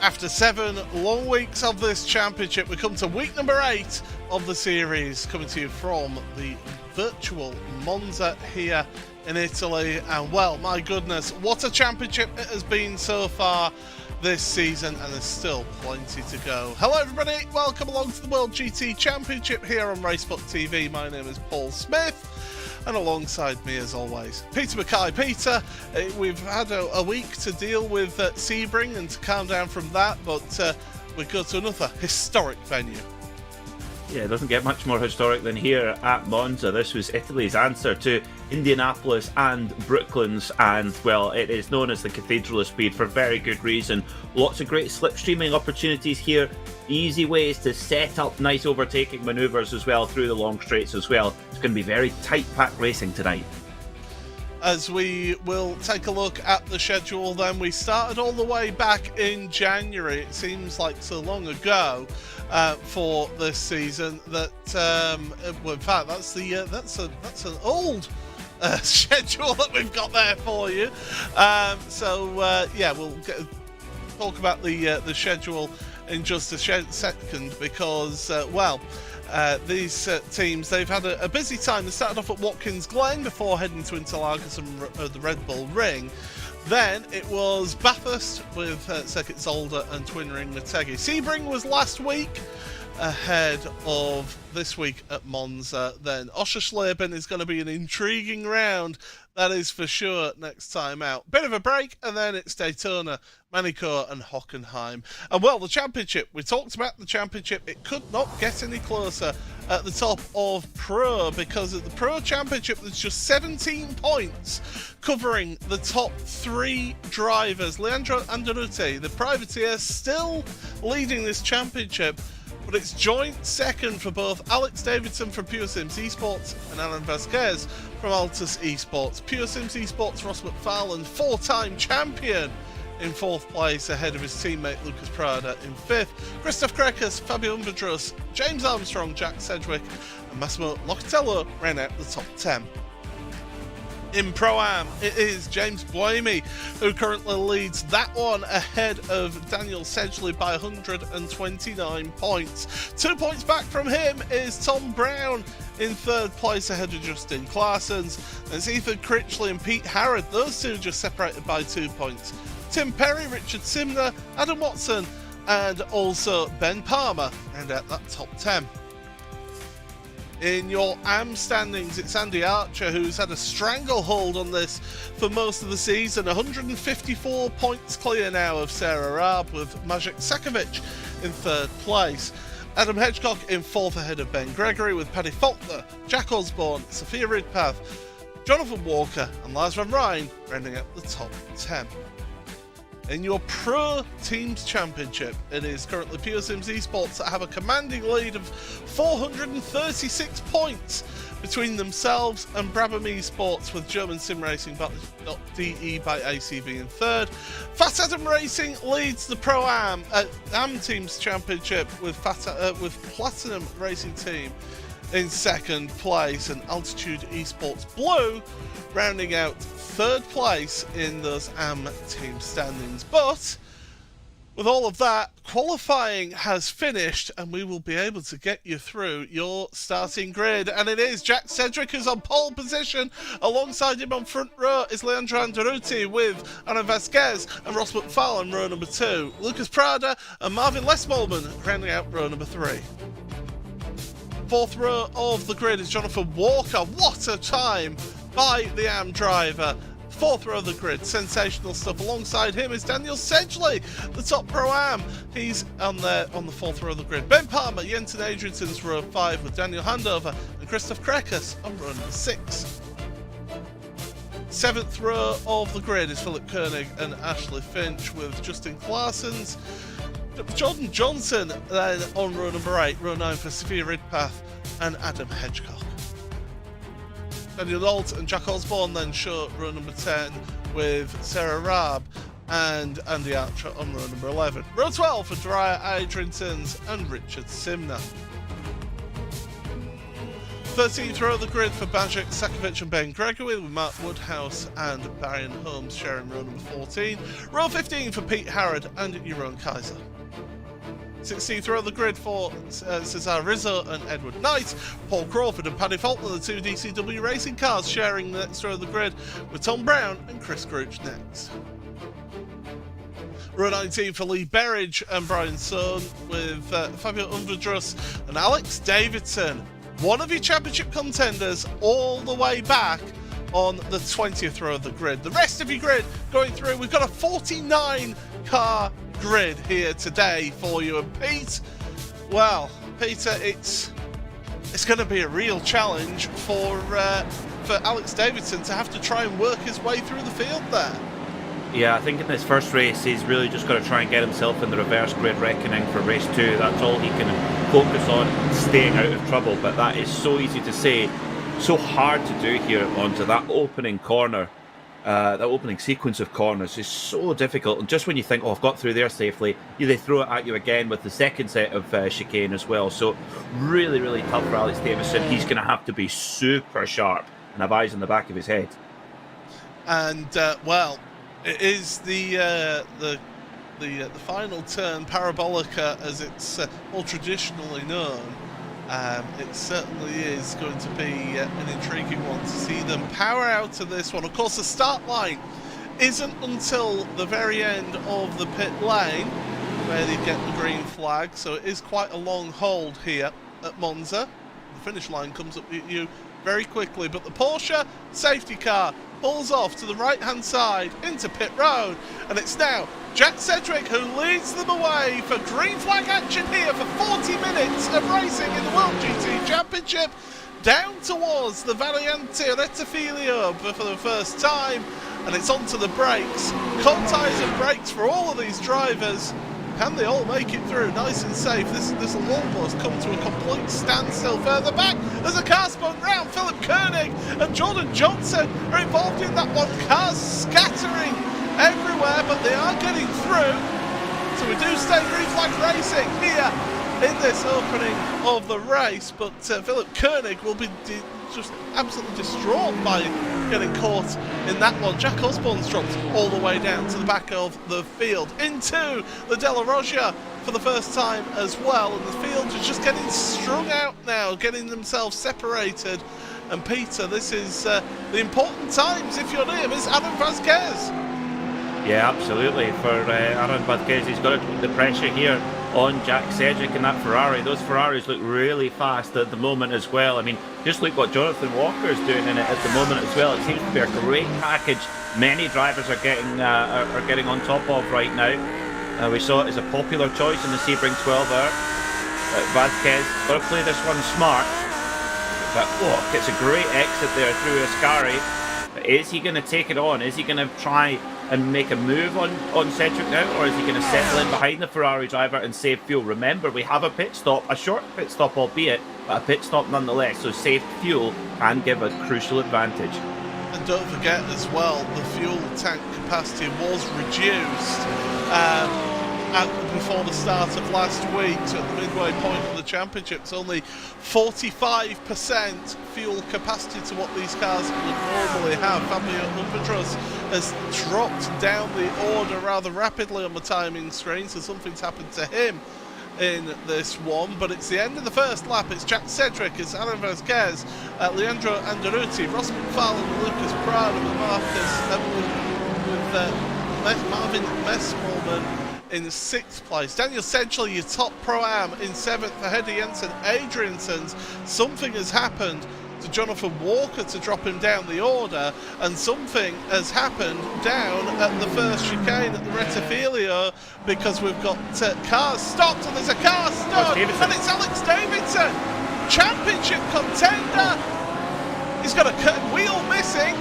After 7 long weeks of this championship, we come to week number 8 of the series, coming to you from the virtual Monza here in Italy. And well, my goodness, what a championship it has been so far this season, and there's still plenty to go. Hello everybody, welcome along to the World GT Championship here on RaceSpotTV. My name is Paul Smith, and alongside me as always, Peter Mackay. Peter, we've had a week to deal with Sebring and to calm down from that, but we go to another historic venue. Yeah, it doesn't get much more historic than here at Monza. This was Italy's answer to Indianapolis and Brooklands, and well, it is known as the Cathedral of Speed for very good reason. Lots of great slipstreaming opportunities here, easy ways to set up nice overtaking manoeuvres as well through the long straights as well. It's going to be very tight-packed racing tonight. As we will take a look at the schedule then, we started all the way back in January. It seems like so long ago for this season that, well, in fact, that's an old schedule that we've got there for you. Yeah, we'll talk about the schedule in just a second because, these teams, they've had a busy time. They started off at Watkins Glen before heading to Interlagos and the Red Bull Ring. Then it was Bathurst with Circuit Zolder and Twin Ring Motegi. Sebring was last week ahead of this week at Monza. Then Oschersleben is going to be an intriguing round, that is for sure, next time out. Bit of a break, and then it's Daytona, Manicourt and Hockenheim. And well, the championship, we talked about the championship, it could not get any closer at the top of Pro, because at the Pro Championship there's just 17 points covering the top 3 drivers. Leandro Andaluti, the privateer, still leading this championship, but it's joint second for both Alex Davidson from Pure Sims Esports and Alan Vasquez from Altus Esports. Pure Sims Esports, Ross McFarlane, 4-time champion, in 4th place ahead of his teammate Lucas Prada in 5th. Christoph Krekas, Fabio Umvedrus, James Armstrong, Jack Sedgwick and Massimo Locatello ran out the top 10. In Pro-Am, it is James Buemi who currently leads that one ahead of Daniel Sedgley by 129 points. 2 points back from him is Tom Brown in 3rd place ahead of Justin Claessens. There's Ethan Critchley and Pete Harrod, those two just separated by 2 points. Tim Perry, Richard Simner, Adam Watson and also Ben Palmer round out that top 10. In your AM standings, it's Andy Archer who's had a stranglehold on this for most of the season. 154 points clear now of Sarah Raab, with Maciej Sakovic in 3rd place. Adam Hedgecock in 4th ahead of Ben Gregory, with Paddy Faulkner, Jack Osborne, Sophia Ridpath, Jonathan Walker and Lars van Rijn rounding up the top 10. In your Pro Teams Championship, it is currently Pure Sims Esports that have a commanding lead of 436 points between themselves and Brabham Esports, with German Sim Racing.de by ACV in 3rd. Fat Adam Racing leads the Pro-Am AM Teams Championship with Platinum Racing Team in 2nd place, and Altitude Esports Blue rounding out 3rd place in those AM team standings. But with all of that, qualifying has finished and we will be able to get you through your starting grid. And it is Jack Sedgwick who's on pole position. Alongside him on front row is Leandro Andaluti with Ana Vasquez and Ross McFarlane row number 2. Lucas Prada and Marvin Lesmolman rounding out row number 3. 4th row of the grid is Jonathan Walker. What a time by the AM driver. 4th row of the grid, sensational stuff. Alongside him is Daniel Sedgley, the top Pro-Am. He's on the 4th row of the grid. Ben Palmer, Jensen Adrianson's row 5 with Daniel Handover and Christoph Krekas on row number 6. 7th row of the grid is Philip Koenig and Ashley Finch, with Justin Claessens, Jordan Johnson then on row number 8, row 9 for Sophia Ridpath and Adam Hedgecock. Daniel Holt and Jack Osborne then show row number 10 with Sarah Raab and Andy Archer on row number 11. Row 12 for Dwyer Adriansons and Richard Simner. 13th row of the grid for Maciej Sakovic and Ben Gregory, with Mark Woodhouse and Barry Holmes sharing row number 14. Row 15 for Pete Harrod and Jeroen Kaiser. 16th row of the grid for Cesar Rizzo and Edward Knight, Paul Crawford and Paddy Faulkner, the 2 DCW racing cars, sharing the next row of the grid with Tom Brown and Chris Crouch next. Row 19 for Lee Berridge and Brian Sohn, with Fabio Umvedrus and Alex Davidson, one of your championship contenders, all the way back on the 20th row of the grid. The rest of your grid going through, we've got a 49 car grid here today for you. And Pete, well, Peter, it's going to be a real challenge for Alex Davidson to have to try and work his way through the field there. Yeah, I think in this first race he's really just got to try and get himself in the reverse grid reckoning for race 2. That's all he can focus on, staying out of trouble. But that is so easy to say, so hard to do here at Monza. That opening corner, that opening sequence of corners is so difficult. And just when you think, oh, I've got through there safely, they throw it at you again with the second set of chicane as well. So really, really tough for Alex Davidson. He's going to have to be super sharp and have eyes on the back of his head. And well, it is the final turn, Parabolica, as it's more traditionally known. It certainly is going to be an intriguing one to see them power out of this one. Of course, the start line isn't until the very end of the pit lane where they get the green flag, so it is quite a long hold here at Monza. The finish line comes up at you very quickly, but the Porsche safety car pulls off to the right hand side into pit road, and it's now Jack Sedgwick who leads them away for green flag action here for 40 minutes of racing in the World GT Championship, down towards the Variante Rettifiglio for the first time, and it's onto the brakes. Cold tyres and brakes for all of these drivers. Can they all make it through nice and safe? This will almost come to a complete standstill further back. There's a car spun round. Philip Koenig and Jordan Johnson are involved in that one. Cars scattering everywhere, but they are getting through. So we do stay green flag racing here in this opening of the race, but Philip Koenig will be just absolutely distraught by getting caught in that one. Jack Osborne's dropped all the way down to the back of the field into the Della Roggia for the first time as well, and the field is just getting strung out now, getting themselves separated. And Peter, this is the important times, if you're him, is Adam Vasquez. Yeah, absolutely. For Aaron Vasquez, he's got to put the pressure here on Jack Sedgwick and that Ferrari. Those Ferraris look really fast at the moment as well. I mean, just look what Jonathan Walker is doing in it at the moment as well. It seems to be a great package. Many drivers are getting on top of right now. We saw it as a popular choice in the Sebring 12-hour. Vasquez got to play this one smart. But gets a great exit there through Ascari. Is he going to take it on? Is he going to try and make a move on Sedgwick now, or is he going to settle in behind the Ferrari driver and save fuel? Remember, we have a pit stop, a short pit stop albeit, but a pit stop nonetheless, so saved fuel can give a crucial advantage. And don't forget as well, the fuel tank capacity was reduced before the start of last week, so at the midway point of the championship. It's only 45% fuel capacity to what these cars would normally have. Fabio Umbadros has dropped down the order rather rapidly on the timing screen, so something's happened to him in this one. But it's the end of the first lap. It's Jack Sedgwick, it's Aaron Vasquez, Leandro Anderuti, Ross McFarlane, Lucas Prado, with Marvin Messmorman in 6th place. Daniel Sedgley, your top Pro-Am, in 7th for Hedy Jensen. Adriansons, something has happened to Jonathan Walker to drop him down the order, and something has happened down at the first chicane at the Rettifiglio, because we've got cars stopped, and there's a car stopped, and it's Alex Davidson, championship contender. He's got a wheel missing,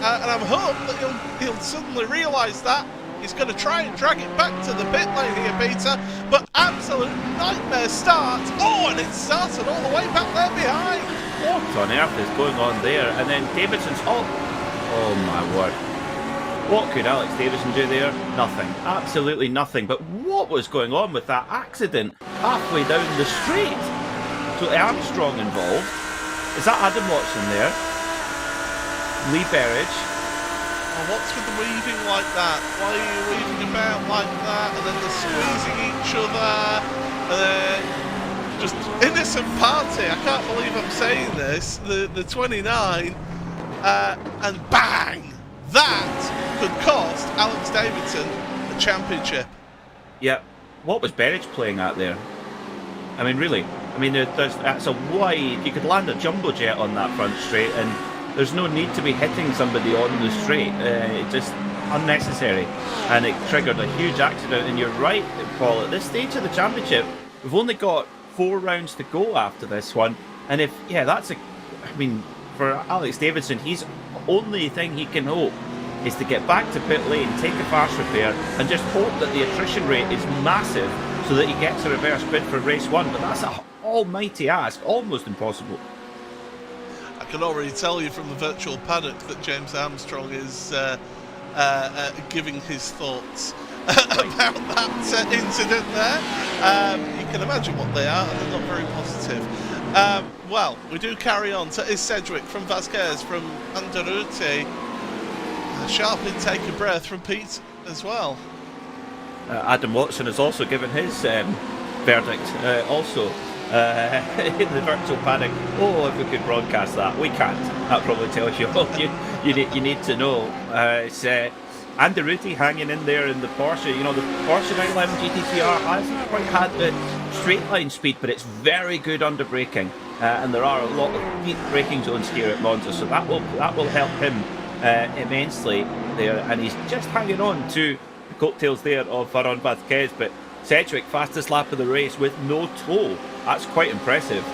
and I'm hoping that he'll suddenly realise that. He's going to try and drag it back to the pit lane here, Peter, but absolute nightmare start. And it started all the way back there behind. What on earth is going on there? And then Davidson's oh my word. What could Alex Davidson do there? Nothing. Absolutely nothing. But what was going on with that accident halfway down the street? So Armstrong involved. Is that Adam Watson there? Lee Berridge. What's with the weaving like that? Why are you weaving about like that? And then they're squeezing each other. Just innocent party. I can't believe I'm saying this. The 29. And bang! That could cost Alex Davidson the championship. Yeah. What was Berridge playing at there? I mean, really. I mean, that's a wide... You could land a jumbo jet on that front straight, and there's no need to be hitting somebody on the straight. Just unnecessary. And it triggered a huge accident. And you're right, Paul, at this stage of the championship, we've only got 4 rounds to go after this one. And if, that's a... I mean, for Alex Davidson, his only thing he can hope is to get back to pit lane, take a fast repair, and just hope that the attrition rate is massive so that he gets a reverse bid for race 1. But that's an almighty ask, almost impossible. I can already tell you from the virtual paddock that James Armstrong is giving his thoughts about that incident there. You can imagine what they are, and they're not very positive. well, we do carry on. So is Sedgwick from Vasquez, from Anderuti. A sharp intake of breath from Pete as well. Adam Watson has also given his verdict also in the virtual paddock. Oh, if we could broadcast that. We can't. That probably tells you all you need to know. It's Anderuti hanging in there in the Porsche. You know, the Porsche 911 GT3R hasn't quite had the straight line speed, but it's very good under braking. And there are a lot of deep braking zones here at Monza, so that will help him immensely there. And he's just hanging on to the coattails there of Varane Vasquez, but Sedgwick, fastest lap of the race with no tow. That's quite impressive.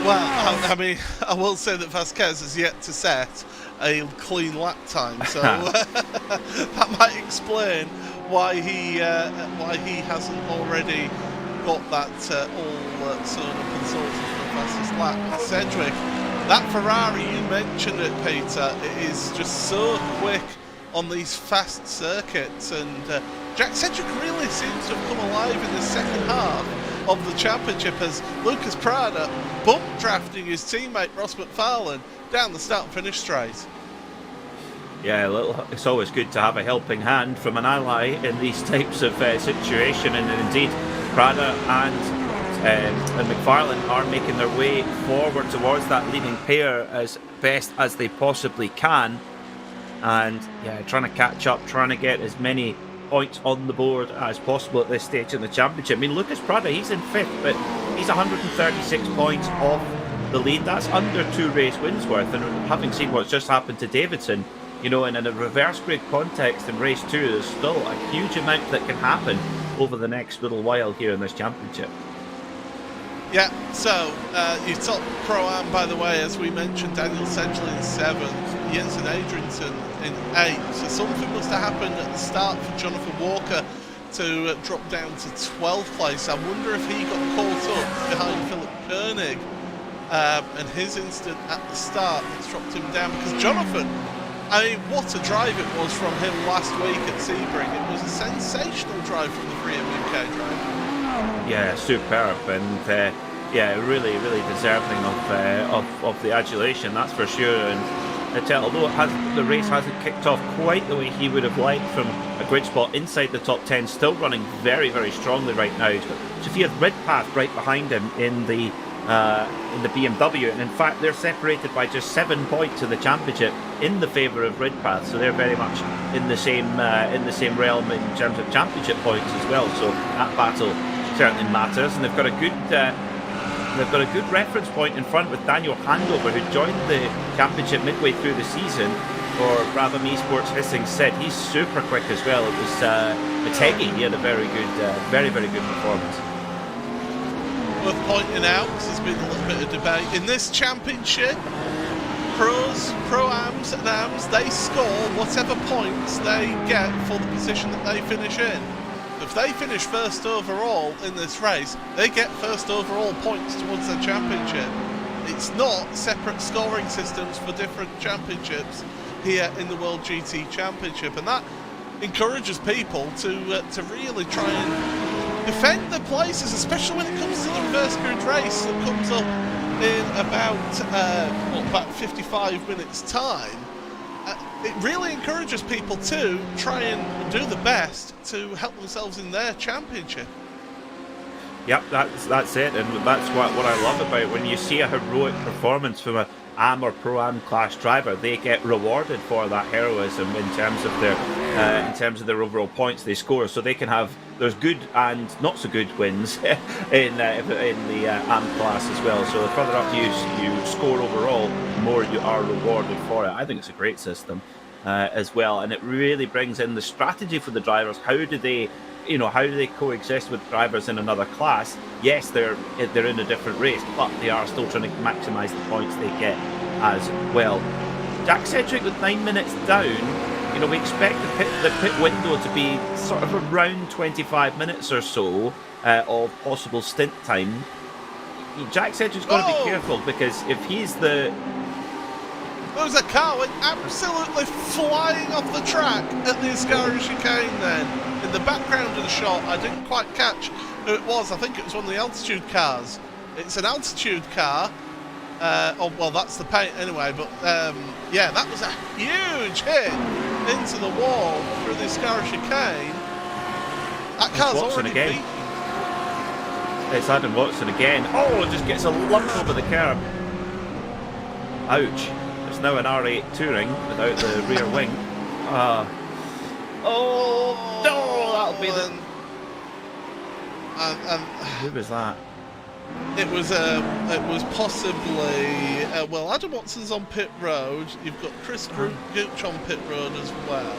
Well, I mean, I will say that Vasquez has yet to set a clean lap time, so that might explain why he hasn't already got that all sewn up and sorted for the fastest lap. Sedgwick, that Ferrari, you mentioned it, Peter, it is just so quick on these fast circuits, and Jack Sedgwick really seems to have come alive in the second half of the championship as Lucas Prada bump drafting his teammate Ross McFarlane down the start and finish straight. Yeah, it's always good to have a helping hand from an ally in these types of situation, and indeed Prada and McFarlane are making their way forward towards that leading pair as best as they possibly can, and yeah, trying to catch up, trying to get as many points on the board as possible at this stage in the championship. I mean, Lucas Prada, he's in 5th, but he's 136 points off the lead. That's under 2 race wins worth, and having seen what's just happened to Davidson, you know, in a reverse grid context in race 2, there's still a huge amount that can happen over the next little while here in this championship. Yeah, so your top Pro-Am, by the way, as we mentioned, Daniel Sedgley in 7th, Jensen Adrianson in 8th. So something must have happened at the start for Jonathan Walker to drop down to 12th place. I wonder if he got caught up behind Philip Koenig and his incident at the start that's dropped him down. Because Jonathan, I mean, what a drive it was from him last week at Sebring. It was a sensational drive from the 3M UK driver. Yeah, superb, and yeah, really deserving of the adulation, that's for sure. And although the race hasn't kicked off quite the way he would have liked from a grid spot inside the top 10, still running very strongly right now. He's got Sophia Redpath right behind him in the BMW, and in fact they're separated by just 7 points in the championship in the favour of Redpath, so they're very much in the same realm in terms of championship points as well. So that battle certainly matters, and they've got a good reference point in front with Daniel Handover, who joined the championship midway through the season for Brabham Esports Hissing Said. He's super quick as well. It was Mategi. He had a very good performance. Worth pointing out, there's been a little bit of debate in this championship. Pros, Pro-Ams and Ams, they score whatever points they get for the position that they finish in. If they finish first overall in this race, they get first overall points towards their championship. It's not separate scoring systems for different championships here in the World GT Championship, and that encourages people to really try and defend their places, especially when it comes to the reverse grid race that comes up in about 55 minutes time. It really encourages people to try and do the best to help themselves in their championship. Yep, that's it, and that's what I love about when you see a heroic performance from a Am or Pro-Am class driver. They get rewarded for that heroism in terms of their overall points they score. So they can have, there's good and not so good wins in the Am class as well. So the further up you score overall, the more you are rewarded for it. I think it's a great system as well, and it really brings in the strategy for the drivers. How do they coexist with drivers in another class? Yes, they're in a different race, but they are still trying to maximise the points they get as well. Jack Sedgwick with 9 minutes down. You know, we expect the pit window to be sort of around 25 minutes or so of possible stint time. Jack Sedgwick's got to be careful, because if he's the... There was a car went absolutely flying off the track at the Ascari chicane then. In the background of the shot, I didn't quite catch who it was. I think it was one of the altitude cars It's an altitude car. Oh, well, that's the paint anyway, but yeah, that was a huge hit into the wall through the Scarra chicane. That car's Watson already again. beaten. It's Adam Watson again. Oh, just gets a lump over the curb. Ouch. It's now an R8 Touring without the rear wing. Oh, no, that'll be the... Who was that? It was possibly well, Adam Watson's on pit road. You've got Chris Gooch on pit road as well.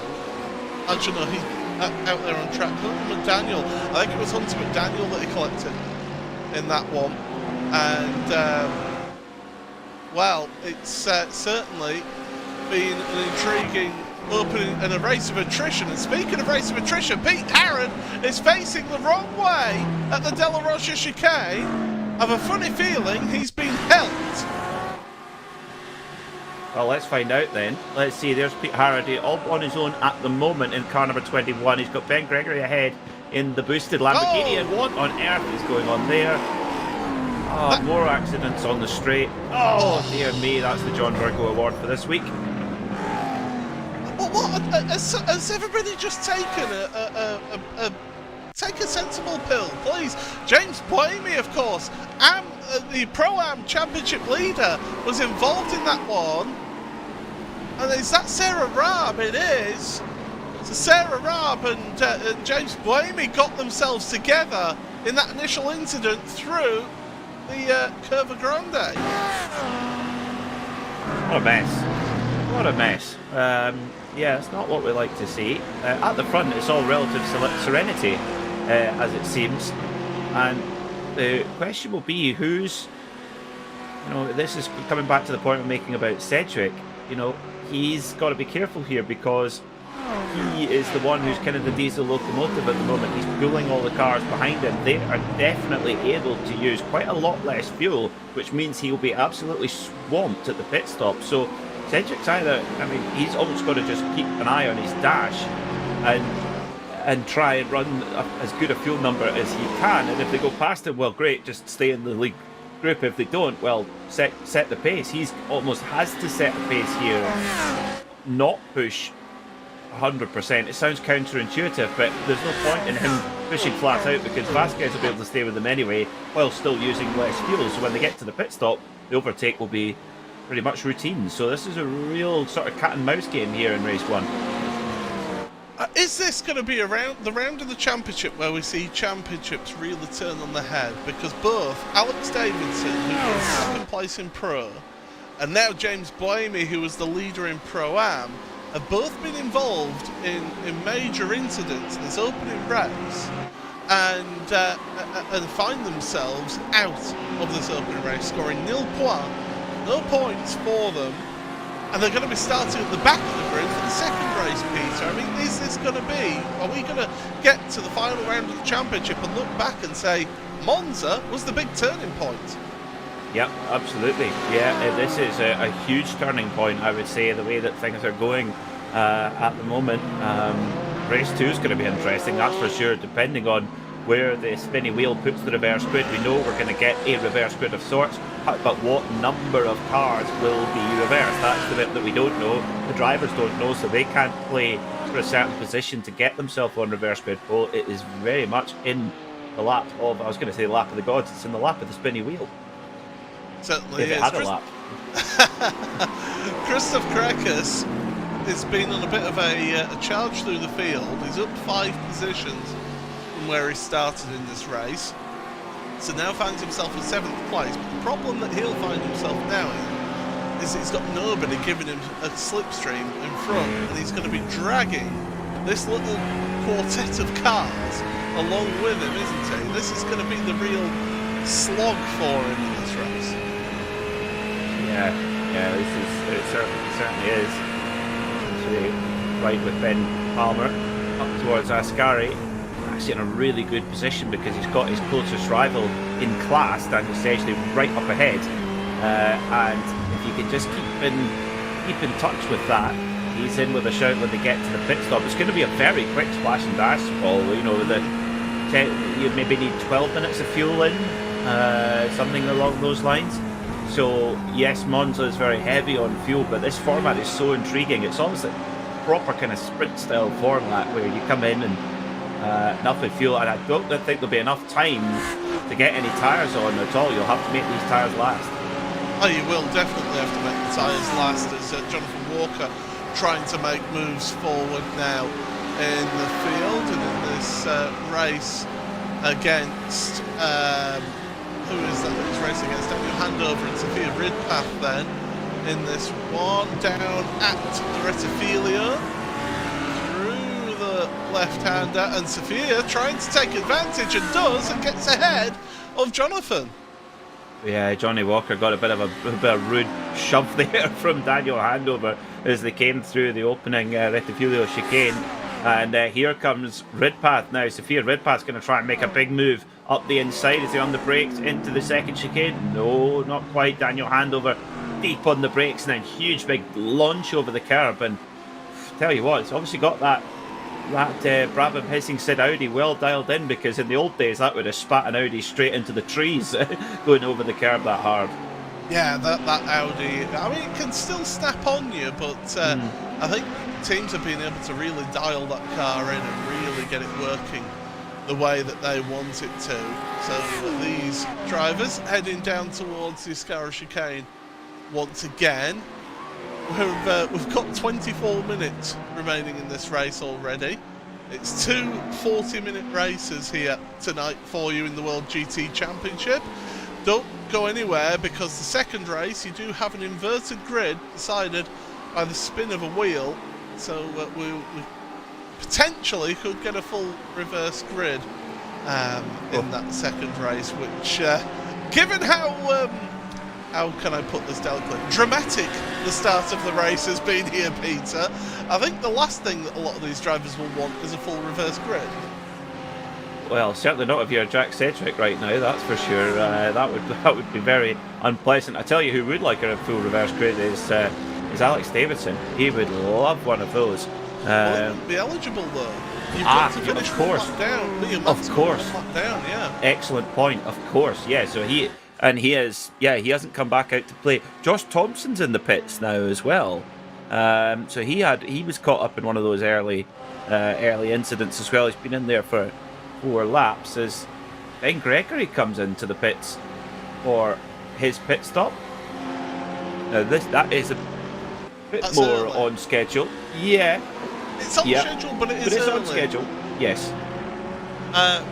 Actually, no, he's out there on track. Hunter McDaniel. I think it was Hunter McDaniel that he collected in that one. And well, it's certainly been an intriguing opening and a race of attrition. And speaking of race of attrition, Pete Harron is facing the wrong way at the Della Rocha chicane. I have a funny feeling he's been helped. Well, let's find out then. Let's see, there's Pete Harrody all on his own at the moment in car number 21. He's got Ben Gregory ahead in the boosted Lamborghini. And what on earth is going on there? Oh, more accidents on the straight. Oh, dear me, that's the John Virgo Award for this week. What? Has everybody just taken take a sensible pill, please? James Blamey, of course, the Pro-Am Championship leader, was involved in that one. And is that Sarah Raab? It is. So Sarah Raab and James Blamey got themselves together in that initial incident through the Curva Grande. What a mess. What a mess. Yeah, it's not what we like to see. At the front, it's all relative serenity, as it seems. And the question will be who's, this is coming back to the point I'm making about Cedric. He's got to be careful here because he is the one who's kind of the diesel locomotive at the moment. He's pulling all the cars behind him. They are definitely able to use quite a lot less fuel, which means he'll be absolutely swamped at the pit stop. So Cedric's he's almost got to just keep an eye on his dash and try and run as good a fuel number as he can. And if they go past him, well, great, just stay in the league group. If they don't, well, set the pace. He's almost has to set the pace here, not push 100%. It sounds counterintuitive, but there's no point in him pushing flat out because Vasquez will be able to stay with him anyway while still using less fuel. So when they get to the pit stop, the overtake will be pretty much routine. So this is a real sort of cat and mouse game here in race 1. Is this going to be the round of the championship where we see championships really turn on the head? Because both Alex Davidson, who was second place in Pro, and now James Blamey, who was the leader in Pro-Am, have both been involved in major incidents in this opening race and find themselves out of this opening race, scoring nil points, no points for them. And they're going to be starting at the back of the grid for the second race, Peter. I mean, is this going to be... Are we going to get to the final round of the championship and look back and say, Monza was the big turning point? Yep, absolutely. Yeah, this is a huge turning point, I would say, the way that things are going at the moment. Race 2 is going to be interesting, that's for sure, depending on where the spinny wheel puts the reverse grid. We know we're going to get a reverse grid of sorts, but what number of cars will be reversed? That's the bit that we don't know. The drivers don't know, so they can't play for a certain position to get themselves on reverse grid pole. It is very much in the lap of, I was going to say the lap of the gods, it's in the lap of the spinny wheel. Certainly if it had a lap. Christoph Krekes has been on a bit of a charge through the field. He's up 5 positions from where he started in this race. So now finds himself in 7th place. But the problem that he'll find himself now in is he's got nobody giving him a slipstream in front, and he's going to be dragging this little quartet of cars along with him, isn't he? This is going to be the real slog for him in this race. Yeah, it certainly is. Actually, right with Ben Palmer up towards Ascari. Actually in a really good position because he's got his closest rival in class, Daniel Sedgley, right up ahead. And if you can just keep in touch with that, he's in with a shout when they get to the pit stop. It's going to be a very quick splash and dash, Paul. You maybe need 12 minutes of fuel in something along those lines. So yes, Monza is very heavy on fuel, but this format is so intriguing. It's almost a proper kind of sprint style format where you come in and enough with fuel, and I don't think there'll be enough time to get any tyres on at all. You'll have to make these tyres last. Oh, you will definitely have to make the tyres last, as Jonathan Walker trying to make moves forward now in the field and in this race against who is that he's racing against? Daniel Handover and Sophia Ridpath then in this one, down at the Rettifilia through the left-hander, and Sophia trying to take advantage and does, and gets ahead of Jonathan. Yeah, Johnny Walker got a bit of a rude shove there from Daniel Handover as they came through the opening Rettifilio chicane. And here comes Ridpath now. Sophia Ridpath's going to try and make a big move up the inside. Is he on the brakes into the second chicane? No, not quite. Daniel Handover deep on the brakes and then huge big launch over the curb. And tell you what, it's obviously got that Brabham hissing Sid Audi well dialed in, because in the old days that would have spat an Audi straight into the trees going over the curb that hard. Yeah, that Audi, I mean, it can still snap on you, but I think teams have been able to really dial that car in and really get it working the way that they want it to. So these drivers heading down towards the Escara chicane once again. We've got 24 minutes remaining in this race already. It's two 40-minute races here tonight for you in the World GT Championship. Don't go anywhere, because the second race you do have an inverted grid decided by the spin of a wheel, so we potentially could get a full reverse grid in that second race, which given how can I put this delicately, dramatic the start of the race has been here, Peter, I think the last thing that a lot of these drivers will want is a full reverse grid. Well, certainly not if you're Jack Sedgwick right now, that's for sure. That would be very unpleasant. I tell you who would like a full reverse grid is Alex Davidson. He would love one of those. Well, he wouldn't be eligible though. You've got to finish of course. one lap down. Of course. One lap down, yeah. Excellent point. Of course, yeah. So he hasn't come back out to play. Josh Thompson's in the pits now as well. So he was caught up in one of those early incidents as well. He's been in there for 4 laps as Ben Gregory comes into the pits for his pit stop. Now that is a bit That's more early. On schedule. Yeah. It's on schedule, but it is early. On schedule. Yes.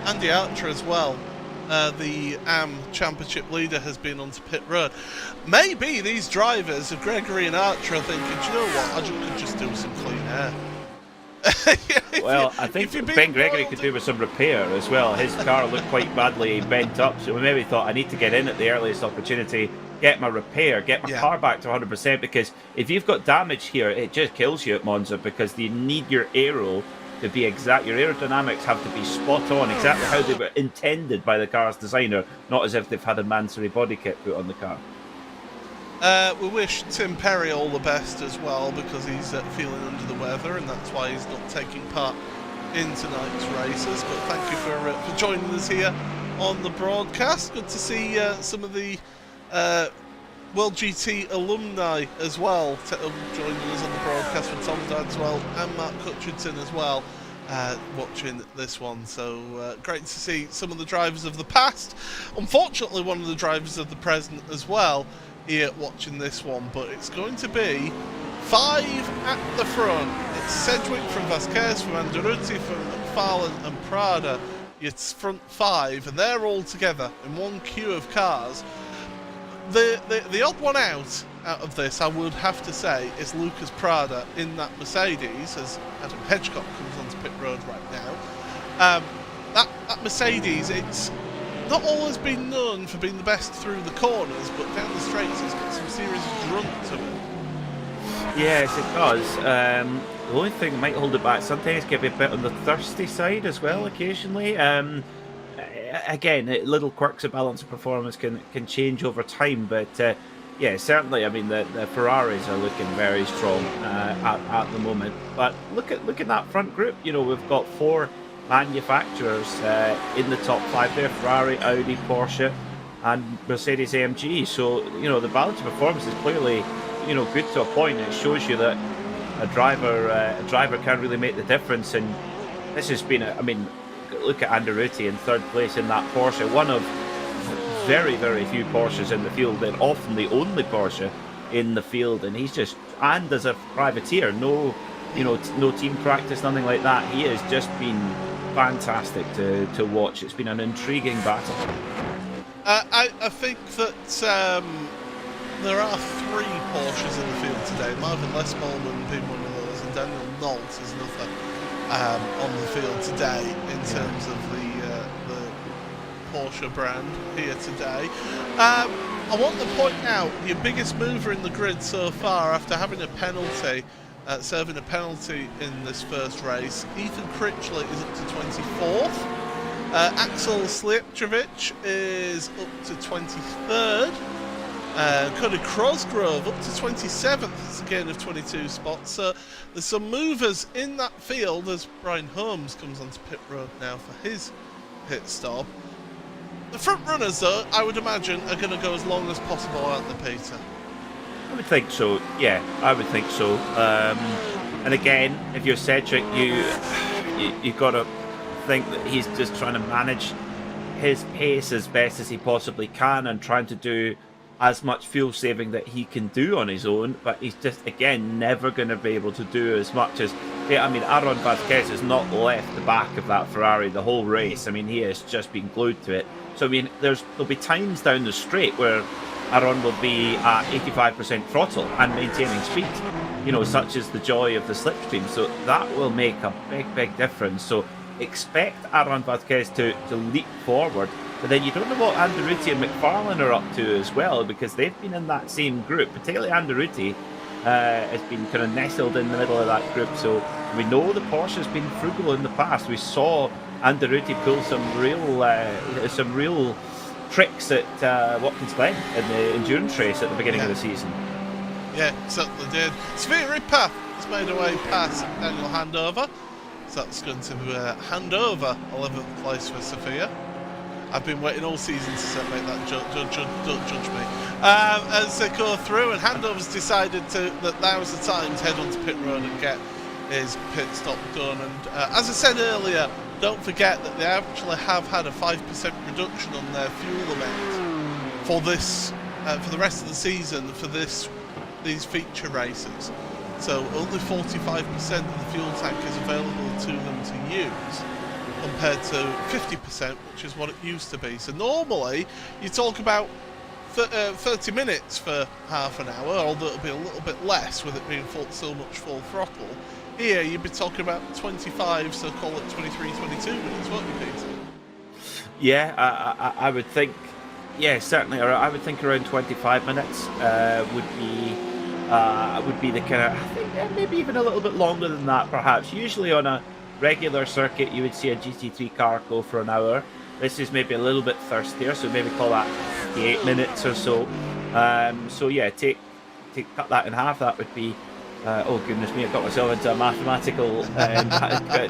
Andy Archer as well. The AM Championship leader has been onto pit road. Maybe these drivers of Gregory and Archer are thinking, do you know what, I could just do some clean air. Well, I think Ben Gregory could do with some repair as well. His car looked quite badly bent up, so we maybe thought, I need to get in at the earliest opportunity, get my repair, get my car back to 100%, because if you've got damage here, it just kills you at Monza, because you need your aero to be exact. Your aerodynamics have to be spot on, exactly how they were intended by the car's designer, not as if they've had a Mansory body kit put on the car. We wish Tim Perry all the best as well, because he's feeling under the weather, and that's why he's not taking part in tonight's races. But thank you for joining us here on the broadcast. Good to see some of the World GT alumni as well joining us on the broadcast, with Tom Dadswell and Mark Hutchinson as well watching this one. So great to see some of the drivers of the past, unfortunately one of the drivers of the present as well here watching this one. But it's going to be 5 at the front. It's Sedgwick from Vasquez, from Anderuti, from McFarlane and Prada. It's front 5, and they're all together in one queue of cars. The odd one out of this, I would have to say, is Lucas Prada in that Mercedes, as Adam Hedgecock comes onto pit road right now. That Mercedes, it's not always been known for being the best through the corners, but down the straights it's got some serious grunt to it. Yes, it does. The only thing that might hold it back, sometimes get a bit on the thirsty side as well occasionally. Again, little quirks of balance of performance can change over time, but yeah, certainly. I mean, the Ferraris are looking very strong at the moment. But look at that front group. You know, we've got 4 manufacturers in the top 5 there: Ferrari, Audi, Porsche. and Mercedes AMG. So, the balance of performance is clearly, good to a point. It shows you that a driver can really make the difference. And this has been, look at Anderuti in third place in that Porsche, one of very, very few Porsches in the field, and often the only Porsche in the field. And and as a privateer, no team practice, nothing like that. He has just been fantastic to watch. It's been an intriguing battle. I think that there are 3 Porsches in the field today. Marvin Lesmallman being one of those, and Daniel Nolt is another on the field today in terms of the Porsche brand here today. I want to point out your biggest mover in the grid so far after having a penalty, serving a penalty in this first race. Ethan Critchley is up to 24th. Axel Slijepčević is up to 23rd. Cody Crosgrove up to 27th. It's a gain of 22 spots. So there's some movers in that field as Brian Holmes comes onto pit road now for his pit stop. The front runners, though, I would imagine, are going to go as long as possible, aren't they, Peter? I would think so. Yeah, I would think so. And again, if you're Cedric, you got to think that he's just trying to manage his pace as best as he possibly can and trying to do as much fuel saving that he can do on his own, but he's just, again, never going to be able to do as much as... Aaron Vasquez has not left the back of that Ferrari the whole race. He has just been glued to it. So, there'll be times down the straight where Aaron will be at 85% throttle and maintaining speed, such as the joy of the slipstream. So that will make a big, big difference. So expect Aaron Vasquez to leap forward. But then you don't know what Anderuti and McFarlane are up to as well, because they've been in that same group. Particularly Anderuti has been kind of nestled in the middle of that group. So we know the Porsche has been frugal in the past. We saw Anderuti pull some real tricks at Watkins Glen in the endurance race at the beginning of the season. Yeah, certainly did. Sofia Ripa has made her way past Daniel Handover. So that's going to hand over 11th place for Sofia. I've been waiting all season to make that don't judge me. As they go through, and Handover's decided that now's the time to head onto pit road and get his pit stop done. And as I said earlier, don't forget that they actually have had a 5% reduction on their fuel amount for this, for the rest of the season for these feature races. So only 45% of the fuel tank is available to them to use, compared to 50%, which is what it used to be. So normally you talk about 30 minutes for half an hour, although it'll be a little bit less with it being so much full throttle. Here you'd be talking about 25, so call it 23, 22 minutes, won't you, Peter? Yeah, I would think, certainly. I would think around 25 minutes would be the kind of, I think maybe even a little bit longer than that, perhaps. Usually on a regular circuit, you would see a GT3 car go for an hour. This is maybe a little bit thirstier, so maybe call that 58 minutes or so. So yeah, cut that in half. That would be, oh goodness me, I got myself into a mathematical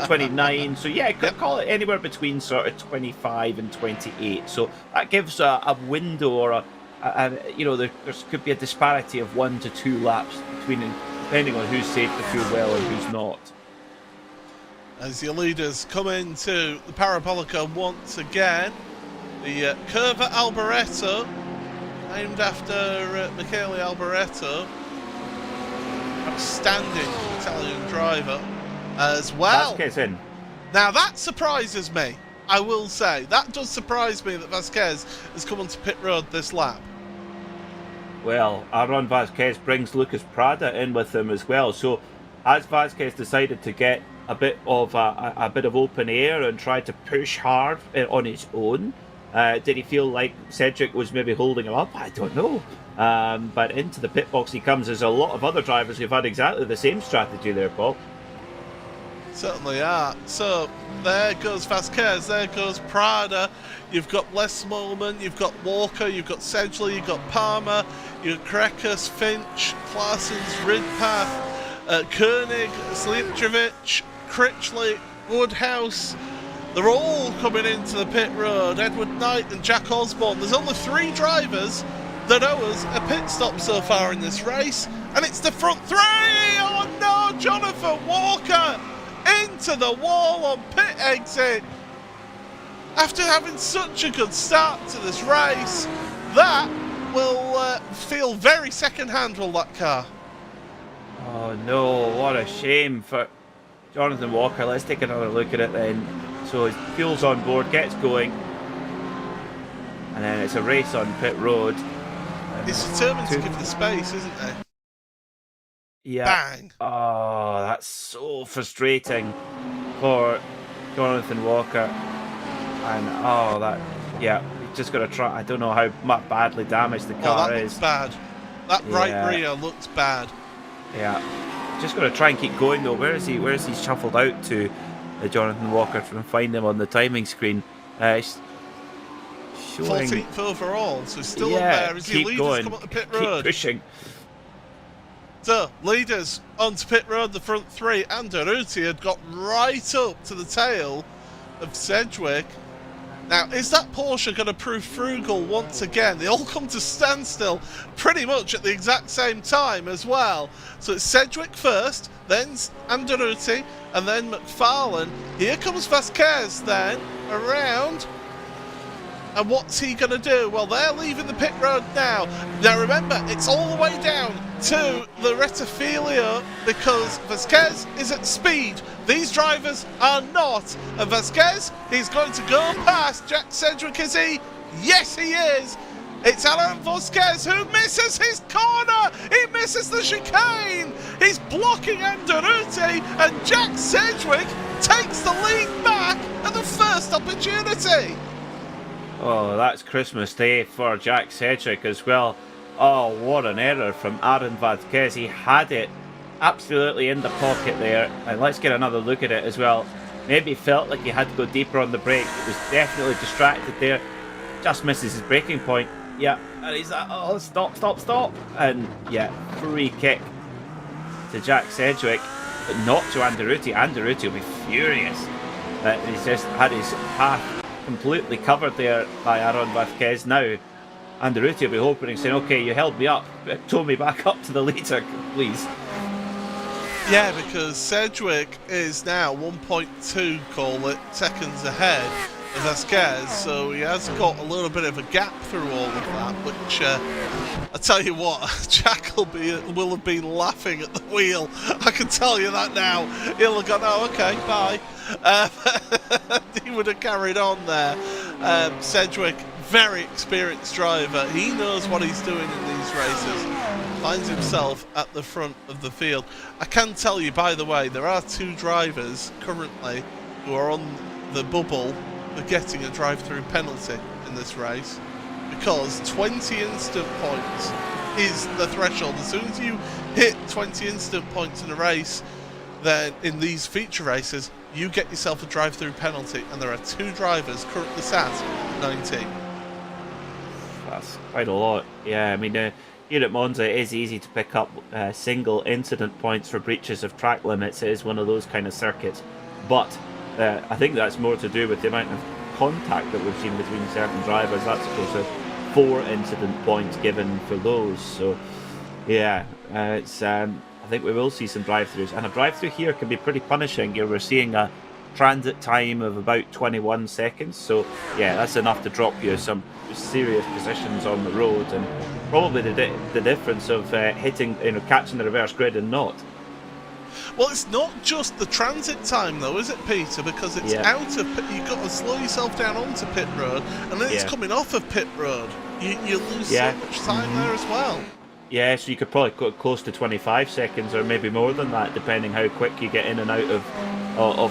29. So yeah, call it anywhere between sort of 25 and 28. So that gives a window, or there could be a disparity of 1 to 2 laps between, depending on who's saved the fuel well and who's not. As your leaders come into the Parabolica once again, the Curva Alboreto, named after Michele Alboreto, outstanding Italian driver as well. Vasquez in. Now that surprises me, I will say. That does surprise me that Vasquez has come onto pit road this lap. Well, Aaron Vasquez brings Lucas Prada in with him as well. So has Vasquez decided to get a bit of open air and try to push hard on his own? Did he feel like Cedric was maybe holding him up? I don't know. But into the pit box he comes. There's a lot of other drivers who've had exactly the same strategy there, Paul. Certainly are. So there goes Vasquez, there goes Prada. You've got Les Smallman, you've got Walker, you've got Sedgley, you've got Palmer, you've got Krekas, Finch, Claessens, Ridpath, Koenig, Slijepčević, Critchley, Woodhouse, They're all coming into the pit road. Edward Knight and Jack Osborne. There's only 3 drivers that owe us a pit stop so far in this race, and it's the front 3. Oh no, Jonathan Walker into the wall on pit exit. After having such a good start to this race, that will feel very second-hand, will that car? Oh no, what a shame for Jonathan Walker. Let's take another look at it then. So his fuel's on board, gets going, and then it's a race on pit road. He's determined to give the space, isn't he? Yeah. Bang! Oh, that's so frustrating for Jonathan Walker. And oh, that, yeah, he's just got to try. I don't know how badly damaged the car that is. looks bad. That right rear looks bad. Yeah, just got to try and keep going though. Where is he? Where is he shuffled out to, Jonathan Walker? From find him on the timing screen. Showing 14th overall, so he's still up there as he leaders come up the pit road. Keep pushing. So, leaders onto pit road, the front 3. Anderuti had got right up to the tail of Sedgwick. Now, is that Porsche going to prove frugal once again? They all come to standstill pretty much at the exact same time as well. So it's Sedgwick first, then Anderuti, and then McFarlane. Here comes Vasquez then, around. And what's he going to do? Well, they're leaving the pit road now. Now remember, it's all the way down to the Rettifilio because Vasquez is at speed. These drivers are not. And Vasquez, he's going to go past Jack Sedgwick, is he? Yes, he is. It's Alain Vasquez who misses his corner. He misses the chicane. He's blocking Anderuti, and Jack Sedgwick takes the lead back at the first opportunity. Oh, that's Christmas Day for Jack Sedgwick as well. Oh, what an error from Aaron Vasquez. He had it absolutely in the pocket there. And let's get another look at it as well. Maybe felt like he had to go deeper on the brake. He was definitely distracted there. Just misses his braking point. Yeah, and he's like, oh, stop. And yeah, free kick to Jack Sedgwick, but not to Anderuti. Anderuti will be furious that he's just had his path completely covered there by Aaron Vasquez. Now Anderuti will be hoping and saying, okay, you held me up, but tow me back up to the leader, please. Yeah, because Sedgwick is now 1.2, call it, seconds ahead of Vasquez, so he has got a little bit of a gap through all of that, which I tell you what, Jack will have been laughing at the wheel. I can tell you that now. He'll have gone, oh, okay, bye. He would have carried on there. Sedgwick, very experienced driver. He knows what he's doing in these races. Finds himself at the front of the field. I can tell you, by the way, there are 2 drivers currently who are on the bubble for getting a drive-through penalty in this race, because 20 instant points is the threshold. As soon as you hit 20 instant points in a race, then in these feature races, you get yourself a drive-through penalty, and there are 2 drivers currently sat at 19. That's quite a lot. Yeah, I mean, here at Monza, it is easy to pick up single incident points for breaches of track limits. It is one of those kind of circuits, but I think that's more to do with the amount of contact that we've seen between certain drivers. That's supposed to 4 incident points given for those. So, yeah, it's. I think we will see some drive-throughs, and a drive-through here can be pretty punishing. Here we're seeing a transit time of about 21 seconds. So, yeah, that's enough to drop you some serious positions on the road, and probably the difference of hitting, catching the reverse grid and not. Well, it's not just the transit time, though, is it, Peter? Because it's out of pit. You've got to slow yourself down onto pit road, and then it's coming off of pit road. You lose so much time there as well. Yeah, so you could probably go close to 25 seconds, or maybe more than that, depending how quick you get in and out of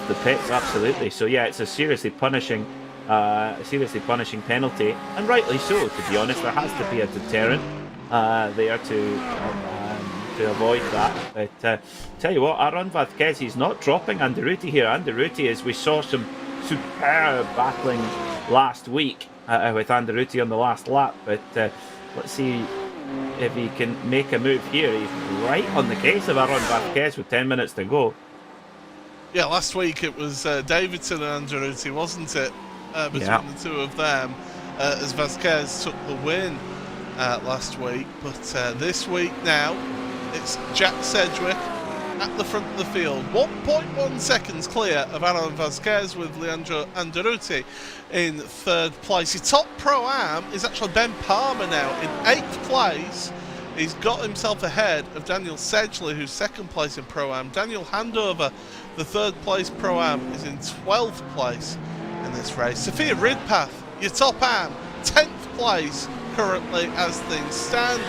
the pits. Absolutely. So yeah, it's a seriously punishing penalty, and rightly so. To be honest, there has to be a deterrent there to avoid that. But tell you what, Aaron Vasquez, he's not dropping Anderuti here. Anderuti, as we saw some superb battling last week with Anderuti on the last lap. But let's see if he can make a move here. He's right on the case of Aaron Vasquez with 10 minutes to go. Yeah, last week it was Davidson and Andretti, wasn't it? Between the two of them, as Vasquez took the win last week. But this week now, it's Jack Sedgwick at the front of the field. 1.1 seconds clear of Alan Vasquez, with Leandro Andretti in third place. Your top Pro-Am is actually Ben Palmer now in 8th place. He's got himself ahead of Daniel Sedgley, who's second place in Pro-Am. Daniel Handover, the third place Pro-Am, is in 12th place in this race. Sophia Ridpath, your top Am, 10th place currently as things stand,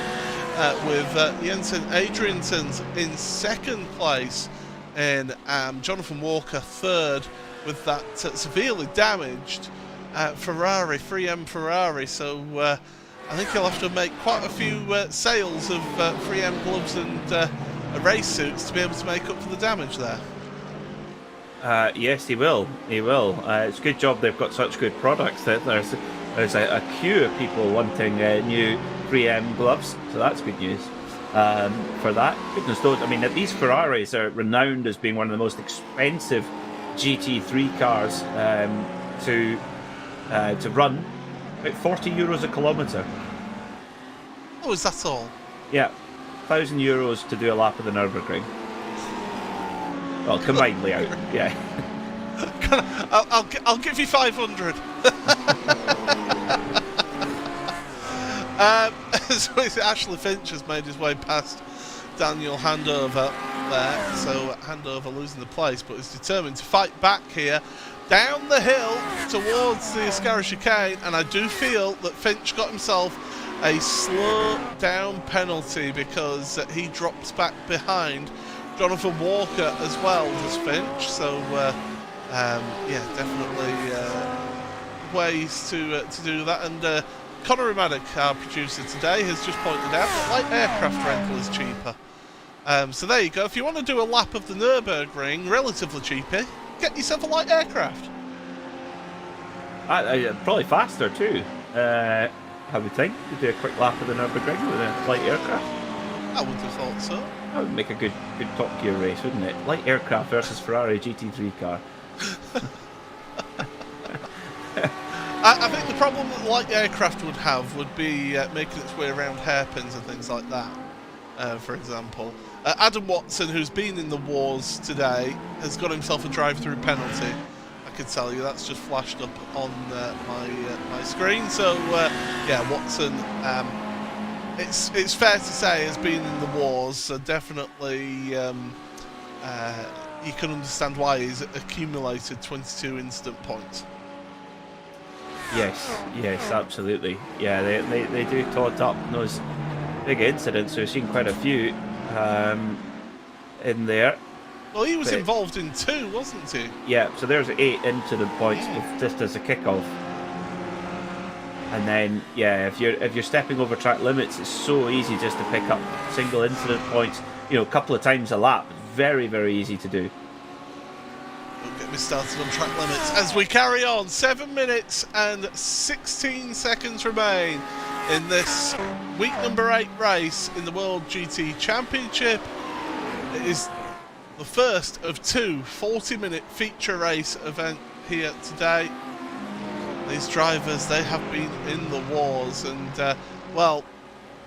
with Jensen Adriansons in second place in Am. Jonathan Walker third, with that severely damaged Ferrari, 3M Ferrari. So I think he'll have to make quite a few sales of 3M gloves and race suits to be able to make up for the damage there. Yes, he will. He will. It's a good job they've got such good products that there's a queue of people wanting new 3M gloves, so that's good news for that. Goodness knows, I mean, these Ferraris are renowned as being one of the most expensive GT3 cars to run. About €40 a kilometre. Oh, is that all? Yeah, €1,000 to do a lap of the Nürburgring. Well, combined layout, yeah. I'll give you 500. So Ashley Finch has made his way past Daniel Handover there. So Handover losing the place, but is determined to fight back here down the hill towards the Ascara chicane, and I do feel that Finch got himself a slow down penalty because he drops back behind Jonathan Walker as well as Finch. So yeah, definitely ways to do that. And Conor Maddock, our producer today, has just pointed out that light aircraft rental is cheaper. So there you go. If you want to do a lap of the Nürburgring relatively cheaply, get yourself a light aircraft. Probably faster too. I would think to do a quick lap of the Nürburgring with a light aircraft. I would have thought so. That would make a good Top Gear race, wouldn't it? Light aircraft versus Ferrari GT3 car. I think the problem that light aircraft would have would be making its way around hairpins and things like that. For example, Adam Watson, who's been in the wars today, has got himself a drive-through penalty. I can tell you that's just flashed up on my screen. So yeah, Watson, it's fair to say, has been in the wars. So definitely, you can understand why he's accumulated 22 instant points. Yes, absolutely. Yeah, they do tot up those big incidents. We've seen quite a few in there. Well, he was involved in 2, wasn't he? Yeah, so there's 8 incident points just as a kickoff. And then, yeah, if you're stepping over track limits, it's so easy just to pick up single incident points. You know, a couple of times a lap. Very, very easy to do. Don't get me started on track limits as we carry on. 7 minutes and 16 seconds remain in this week number 8 race in the World GT Championship. It is the first of 2 40-minute feature race events here today. These drivers, they have been in the wars, and well,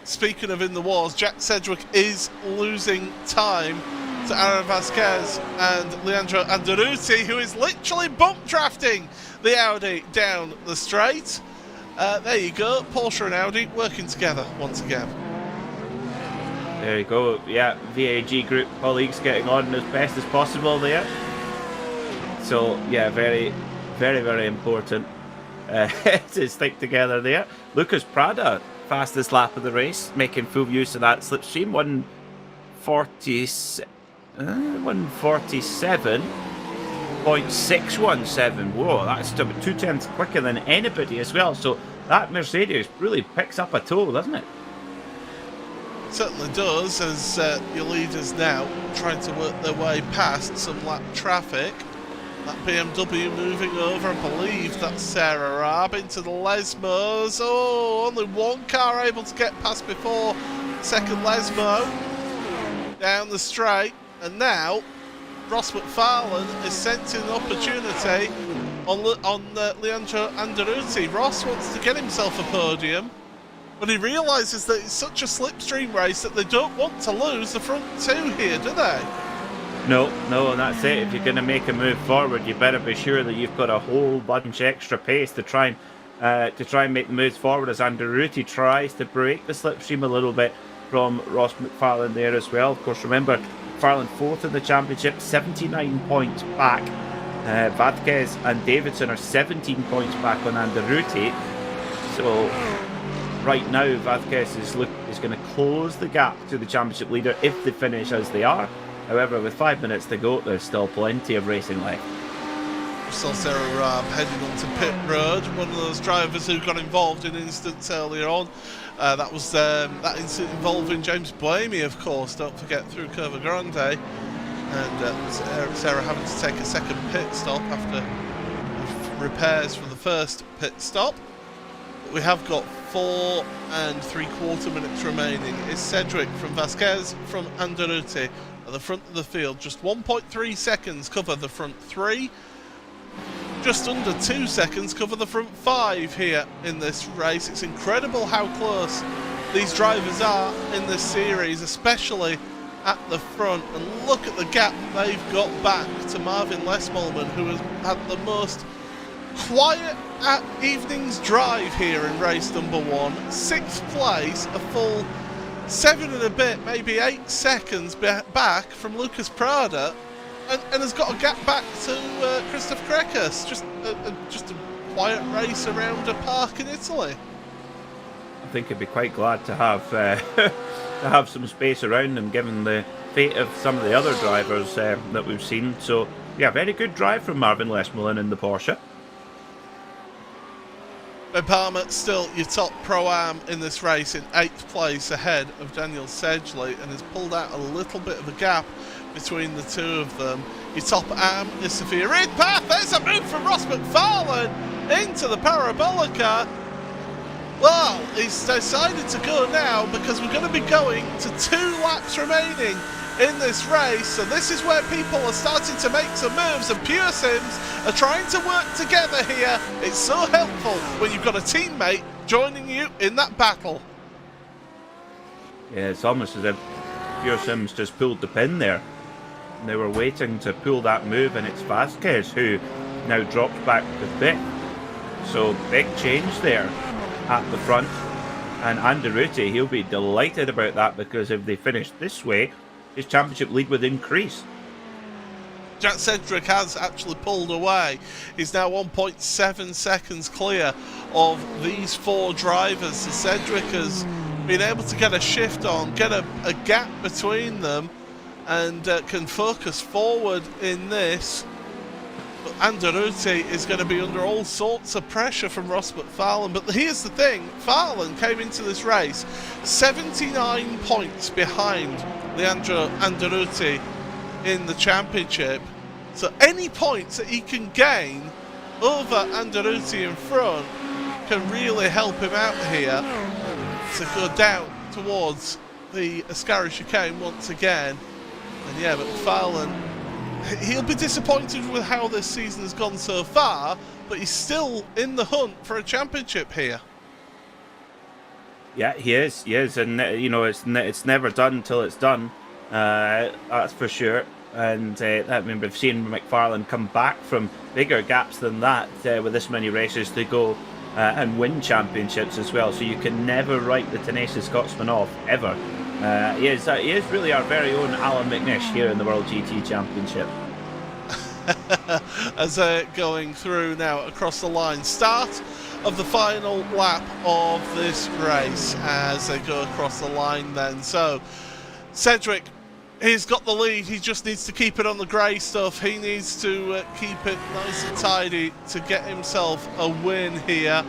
speaking of in the wars, Jack Sedgwick is losing time to Aaron Vasquez and Leandro Andretti, who is literally bump drafting the Audi down the straight. There you go, Porsche and Audi working together once again. There you go. Yeah, VAG Group colleagues getting on as best as possible there. So yeah, very, very, very important to stick together there. Lucas Prada, fastest lap of the race, making full use of that slipstream. 147.617. Whoa, that's about 2 tenths quicker than anybody as well. So that Mercedes really picks up a toe, doesn't it? Certainly does, as your leaders now trying to work their way past some lap traffic. That BMW moving over, I believe that's Sarah Raab into the Lesmos. Oh, only one car able to get past before second Lesmo down the straight, and now Ross McFarlane is sensing an opportunity on Leandro Anderuti. Ross wants to get himself a podium, but he realises that it's such a slipstream race that they don't want to lose the front two here, do they? No, and that's it. If you're going to make a move forward, you better be sure that you've got a whole bunch extra pace to try and make the moves forward, as Anderuti tries to break the slipstream a little bit from Ross McFarlane there as well. Of course, remember, McFarlane fourth in the championship, 79 points back. Vasquez and Davidson are 17 points back on Anderuti. So right now, Vasquez is going to close the gap to the championship leader if they finish as they are. However, with 5 minutes to go, there's still plenty of racing left. Saw Sarah Ram heading onto pit road, one of those drivers who got involved in incidents earlier on. That was that incident involving James Blamey, of course, don't forget, through Curva Grande. And Sarah having to take a second pit stop after repairs from the first pit stop. But we have got 4 3/4 minutes remaining. Is Cedric from Vasquez from Anderuti at the front of the field. Just 1.3 seconds cover the front 3. Just under 2 seconds cover the front 5 here in this race. It's incredible how close these drivers are in this series, especially at the front. And look at the gap they've got back to Marvin Lesmolman, who has had the most quiet evening's drive here in race number 1. 6th place, a full 7 and a bit, maybe 8 seconds back from Lucas Prada, and has got a gap back to Christoph Krekas. Just a quiet race around a park in Italy. I think he'd be quite glad to have to have some space around him, given the fate of some of the other drivers that we've seen. So yeah, very good drive from Marvin Lesmolin in the Porsche. Ben Palmer still your top Pro-Am in this race, in 8th place ahead of Daniel Sedgley, and has pulled out a little bit of a gap between the two of them. Your top Am is Sophia Ridpath. There's a move from Ross McFarlane into the Parabolica. Well, he's decided to go now because we're going to be going to 2 laps remaining in this race, so this is where people are starting to make some moves, and Pure Sims are trying to work together here. It's so helpful when you've got a teammate joining you in that battle. Yeah, it's almost as if Pure Sims just pulled the pin there. And they were waiting to pull that move, and it's Vasquez who now drops back to 5th. So big change there at the front. And Anderuti, he'll be delighted about that, because if they finish this way, his championship lead would increase. Jack Cedric has actually pulled away. He's now 1.7 seconds clear of these 4 drivers. So Cedric has been able to get a shift on, get a gap between them, and can focus forward in this. But Anderuti is going to be under all sorts of pressure from Ross McFarlane. But here's the thing, Farlane came into this race 79 points behind Leandro Anderuti in the championship. So any points that he can gain over Anderuti in front can really help him out here to go down towards the Ascari chicane once again. And yeah, but Farlane, he'll be disappointed with how this season has gone so far, but he's still in the hunt for a championship here. Yeah, he is, and you know, it's never done until it's done. That's for sure. And I remember seeing McFarlane come back from bigger gaps than that with this many races to go and win championships as well. So you can never write the tenacious Scotsman off, ever. He is really our very own Alan McNish here in the World GT Championship. As they're going through now across the line. Start of the final lap of this race as they go across the line then. So Cedric, he's got the lead. He just needs to keep it on the grey stuff. He needs to keep it nice and tidy to get himself a win here.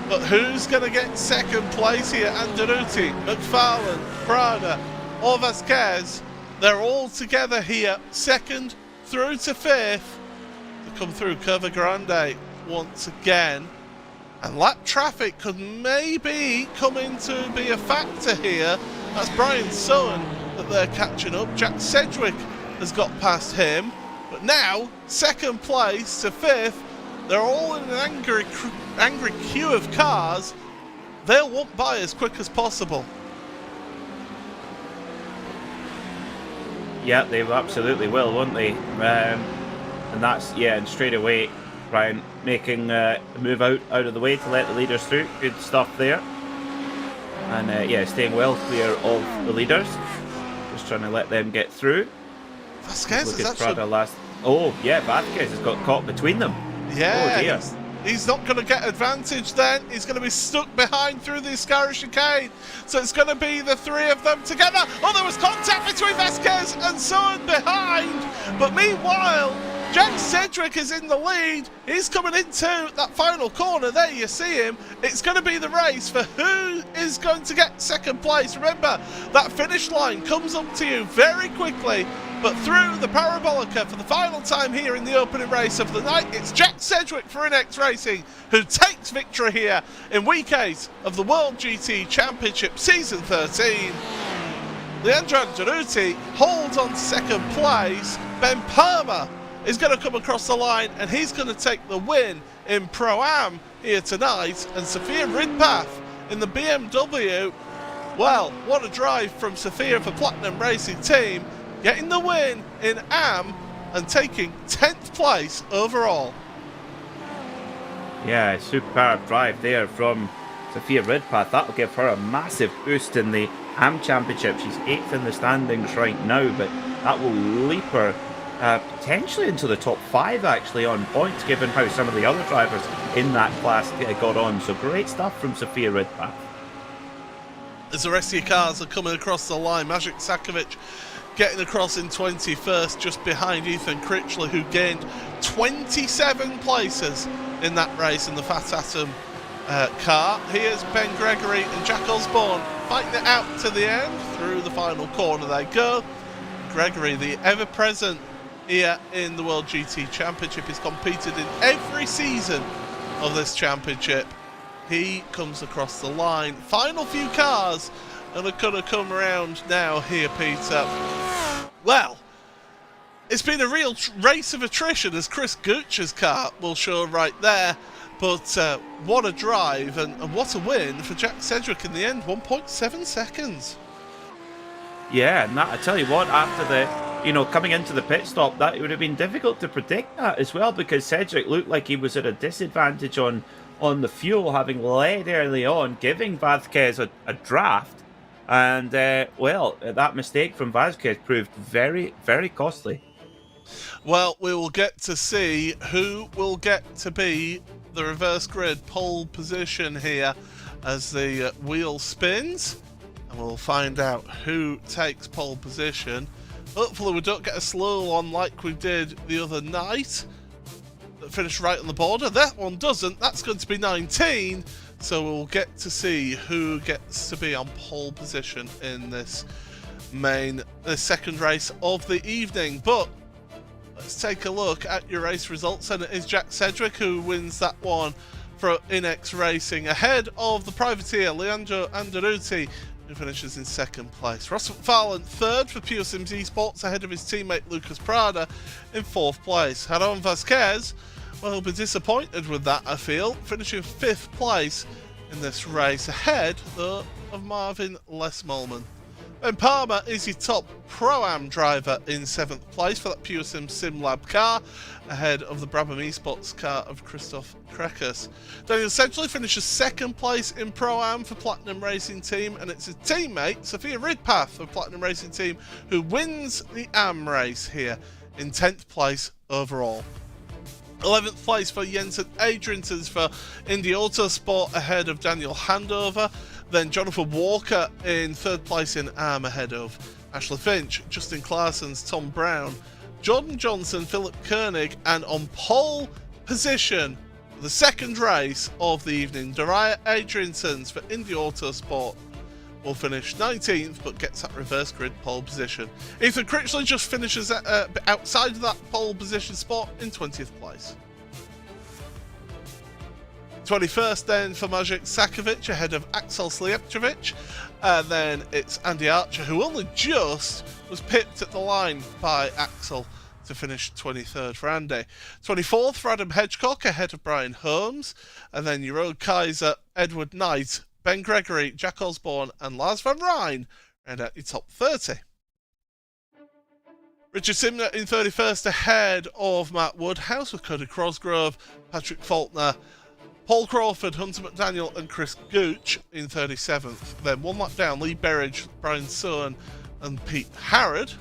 But who's going to get second place here? Anderuti, McFarlane, Prada, or Vasquez. They're all together here, second through to 5th, to come through Curva Grande once again. And lap traffic could maybe come in to be a factor here. That's Brian Sowen that they're catching up. Jack Sedgwick has got past him. But now, second place to fifth, they're all in an angry queue of cars. They'll want by as quick as possible. Yeah, they absolutely will, won't they? And that's, yeah, and straight away, Brian making a move out of the way to let the leaders through. Good stuff there. And yeah, staying well clear of the leaders. Just trying to let them get through. Vasquez is actually... Oh, yeah, Vasquez has got caught between them. Yeah, oh, dear. He's not going to get advantage then. He's going to be stuck behind through the Ascara chicane. So it's going to be the three of them together. Oh, there was contact between Vasquez and someone behind. But meanwhile, Jack Sedgwick is in the lead. He's coming into that final corner. There you see him. It's going to be the race for who is going to get second place. Remember, that finish line comes up to you very quickly. But through the Parabolica for the final time here in the opening race of the night, it's Jack Sedgwick for Inex Racing who takes victory here in week 8 of the World GT Championship Season 13. Leandro Angelucci holds on to second place. Ben Palmer is going to come across the line and he's going to take the win in Pro-Am here tonight. And Sophia Ridpath in the BMW. Well, what a drive from Sophia for Platinum Racing Team, getting the win in AM and taking 10th place overall. Yeah, superb drive there from Sophia Ridpath. That'll give her a massive boost in the AM Championship. She's 8th in the standings right now, but that will leap her potentially into the top 5 actually on points, given how some of the other drivers in that class got on. So great stuff from Sophia Ridpath. As the rest of your cars are coming across the line, Magic Sakovic getting across in 21st, just behind Ethan Critchley, who gained 27 places in that race in the Fat Atom car. Here's Ben Gregory and Jack Osborne fighting it out to the end. Through the final corner they go. Gregory, the ever-present here in the World GT Championship, has competed in every season of this championship. He comes across the line. Final few cars and are going to come around now here, Peter. Well, it's been a real race of attrition, as Chris Gooch's car will show right there. But what a drive and what a win for Jack Sedgwick in the end, 1.7 seconds. Yeah, and that, I tell you what, after the, coming into the pit stop, that it would have been difficult to predict that as well, because Sedgwick looked like he was at a disadvantage on the fuel, having led early on, giving Vasquez a draft. And, well, that mistake from Vasquez proved very, very costly. Well, we will get to see who will get to be the reverse grid pole position here as the wheel spins. And we'll find out who takes pole position. Hopefully we don't get a slow one like we did the other night that finished right on the border. That one doesn't. That's going to be 19. So we'll get to see who gets to be on pole position in this second race of the evening. But let's take a look at your race results, and it is Jack Sedgwick who wins that one for Inex Racing, ahead of the privateer Leandro Angelucci, who finishes in second place. Ross McFarlane third for Pure Sims Esports, ahead of his teammate Lucas Prada in fourth place. Jaron Vasquez, well, he'll be disappointed with that, I feel, finishing fifth place in this race, ahead though of Marvin Lesmolman. Ben Palmer is your top Pro-Am driver in 7th place for that Pure Sim SimLab car, ahead of the Brabham Esports car of Christoph Krekus. Daniel Sedgley finishes 2nd place in Pro-Am for Platinum Racing Team, and it's his teammate Sophia Ridpath of Platinum Racing Team who wins the AM race here in 10th place overall. 11th place for Jensen Adriansons for Indy Autosport, ahead of Daniel Handover. Then Jonathan Walker in 3rd place in AM, ahead of Ashley Finch, Justin Clarson's Tom Brown, Jordan Johnson, Philip Koenig, and on pole position for the second race of the evening, Daria Adriansons for Indy Autosport will finish 19th, but gets that reverse grid pole position. Ethan Critchley just finishes outside of that pole position spot in 20th place. 21st then for Maciej Sakovic ahead of Axel Slijepcevic. And then it's Andy Archer, who only just was pipped at the line by Axel to finish 23rd for Andy. 24th for Adam Hedgecock ahead of Brian Holmes. And then your own Kaiser, Edward Knight, Ben Gregory, Jack Osborne and Lars van Rijn round out your top 30. Richard Simner in 31st ahead of Matt Woodhouse with Cody Crosgrove, Patrick Faulkner, Paul Crawford, Hunter McDaniel and Chris Gooch in 37th. Then one lap down, Lee Berridge, Brian Sohn and Pete Harrod.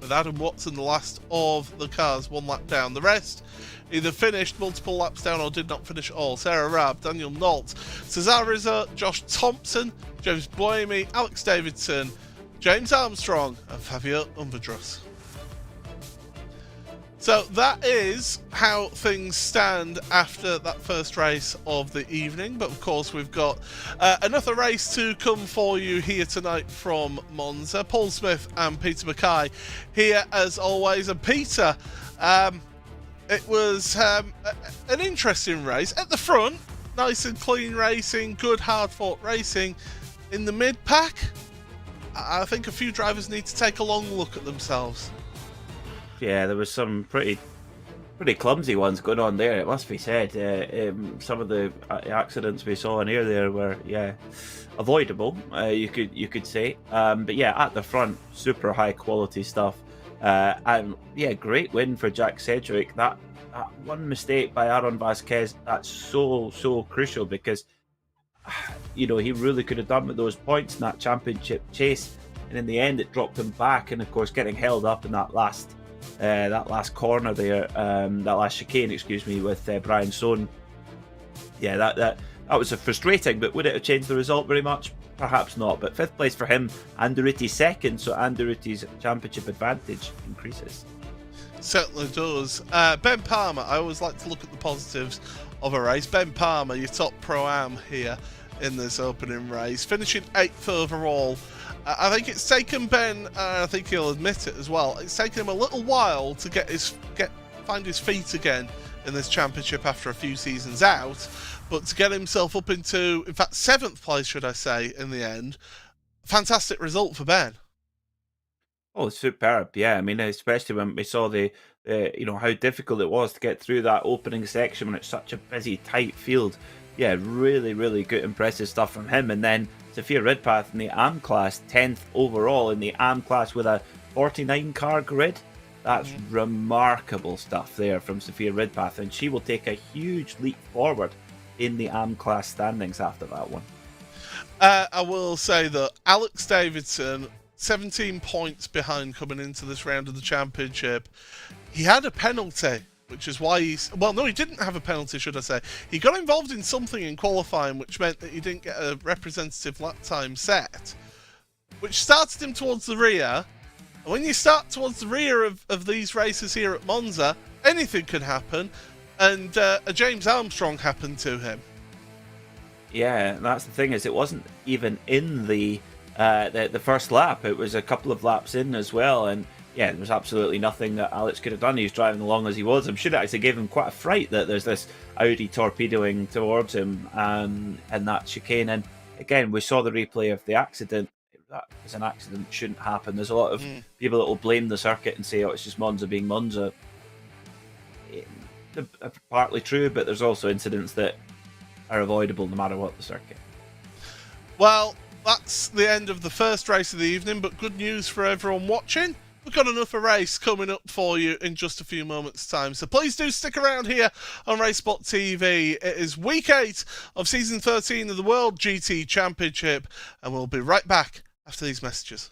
With Adam Watson the last of the cars, one lap down. The rest either finished multiple laps down or did not finish at all. Sarah Rabb, Daniel Nault, Cesar Rizzo, Josh Thompson, James Boemi, Alex Davidson, James Armstrong and Fabio Unvadros. So that is how things stand after that first race of the evening. But of course we've got another race to come for you here tonight from Monza. Paul Smith and Peter Mackay here as always. And Peter, it was an interesting race. At the front, nice and clean racing, good hard fought racing. In the mid-pack, I think a few drivers need to take a long look at themselves. Yeah, there was some pretty clumsy ones going on there, it must be said. Some of the accidents we saw in here there were, avoidable, you could say. But yeah, at the front, super high quality stuff. And yeah, great win for Jack Sedgwick. That one mistake by Aaron Vasquez, that's so crucial because he really could have done with those points in that championship chase, and in the end it dropped him back. And of course, getting held up in that last corner there, that last chicane, with Brian Sohn. Yeah, that was frustrating, but would it have changed the result very much? Perhaps not. But 5th place for him, Anduriti's 2nd, so Anduriti's championship advantage increases. Certainly does. Ben Palmer, I always like to look at the positives of a race. Ben Palmer, your top Pro-Am here in this opening race, finishing 8th overall. I think it's taken Ben, I think he'll admit it as well, it's taken him a little while to find his feet again in this championship after a few seasons out, but to get himself up into, in fact, 7th place, should I say, in the end. Fantastic result for Ben. Oh, superb! Yeah, I mean, especially when we saw the how difficult it was to get through that opening section when it's such a busy, tight field. Yeah, really good, impressive stuff from him. And then Sophia Ridpath in the AM class, 10th overall in the AM class with a 49 car grid. That's remarkable stuff there from Sophia Ridpath, and she will take a huge leap forward in the AM class standings after that one. I will say that Alex Davidson, 17 points behind coming into this round of the championship. He had a penalty, which is why he didn't have a penalty, should I say. He got involved in something in qualifying, which meant that he didn't get a representative lap time set, which started him towards the rear. And when you start towards the rear of these races here at Monza, anything can happen, and a James Armstrong happened to him. Yeah, that's the thing, is it wasn't even in the first lap. It was a couple of laps in as well, and yeah, there was absolutely nothing that Alex could have done. He was driving along as he was. I'm sure it actually gave him quite a fright that there's this Audi torpedoing towards him and that chicane. And again, we saw the replay of the accident. That was an accident, shouldn't happen. There's a lot of people that will blame the circuit and say, oh, it's just Monza being Monza. Partly true, but there's also incidents that are avoidable no matter what the circuit. Well, that's the end of the first race of the evening, but good news for everyone watching. We've got another race coming up for you in just a few moments' time, so please do stick around here on RaceSpotTV. It is week 8 of season 13 of the World GT Championship, and we'll be right back after these messages.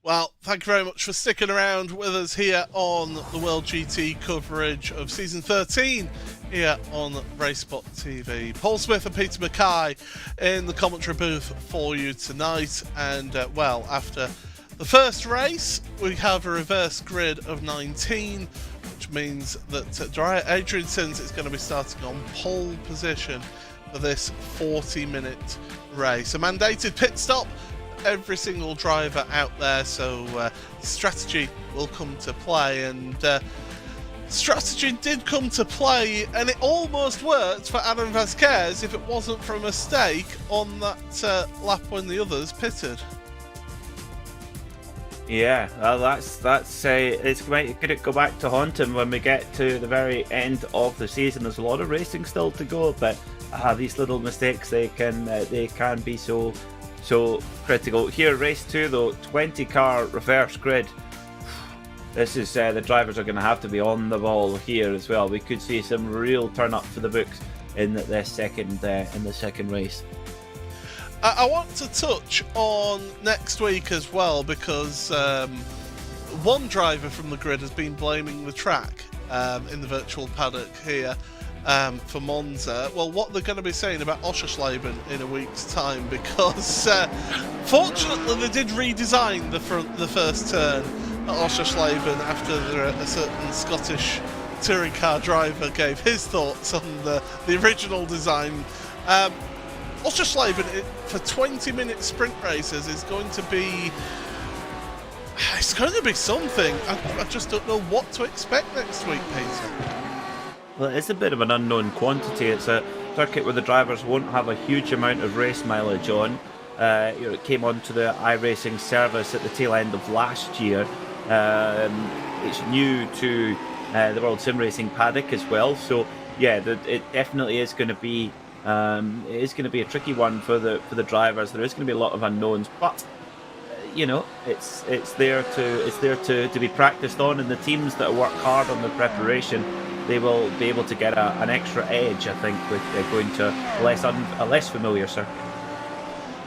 Well, thank you very much for sticking around with us here on the World GT coverage of Season 13 here on RaceSpotTV. Paul Smith and Peter Mackay in the commentary booth for you tonight. And, well, after the first race, we have a reverse grid of 19, which means that Adrian Sins is going to be starting on pole position for this 40-minute race. A mandated pit stop every single driver out there, so strategy will come to play, and strategy did come to play, and it almost worked for Adam Vasquez if it wasn't for a mistake on that lap when the others pitted. Yeah, well, that's it's could it go back to haunt him when we get to the very end of the season. There's a lot of racing still to go, but these little mistakes, they can be so critical. Here, race 2 though, 20-car reverse grid. This is the drivers are going to have to be on the ball here as well. We could see some real turn up for the books in the second race. I want to touch on next week as well, because one driver from the grid has been blaming the track in the virtual paddock here for Monza. Well, what they're going to be saying about Oschersleben in a week's time, because fortunately they did redesign the first turn at Oschersleben after a certain Scottish touring car driver gave his thoughts on the original design. Oschersleben for 20-minute sprint races is going to be... It's going to be something. I just don't know what to expect next week, Peter. Well, it's a bit of an unknown quantity. It's a circuit where the drivers won't have a huge amount of race mileage on. It came onto the iRacing service at the tail end of last year. It's new to the World Sim Racing paddock as well. So yeah, it definitely is going to be a tricky one for the drivers. There is going to be a lot of unknowns, but it's there to be practiced on, and the teams that work hard on the preparation, they will be able to get an extra edge, I think, with going to a less familiar circuit.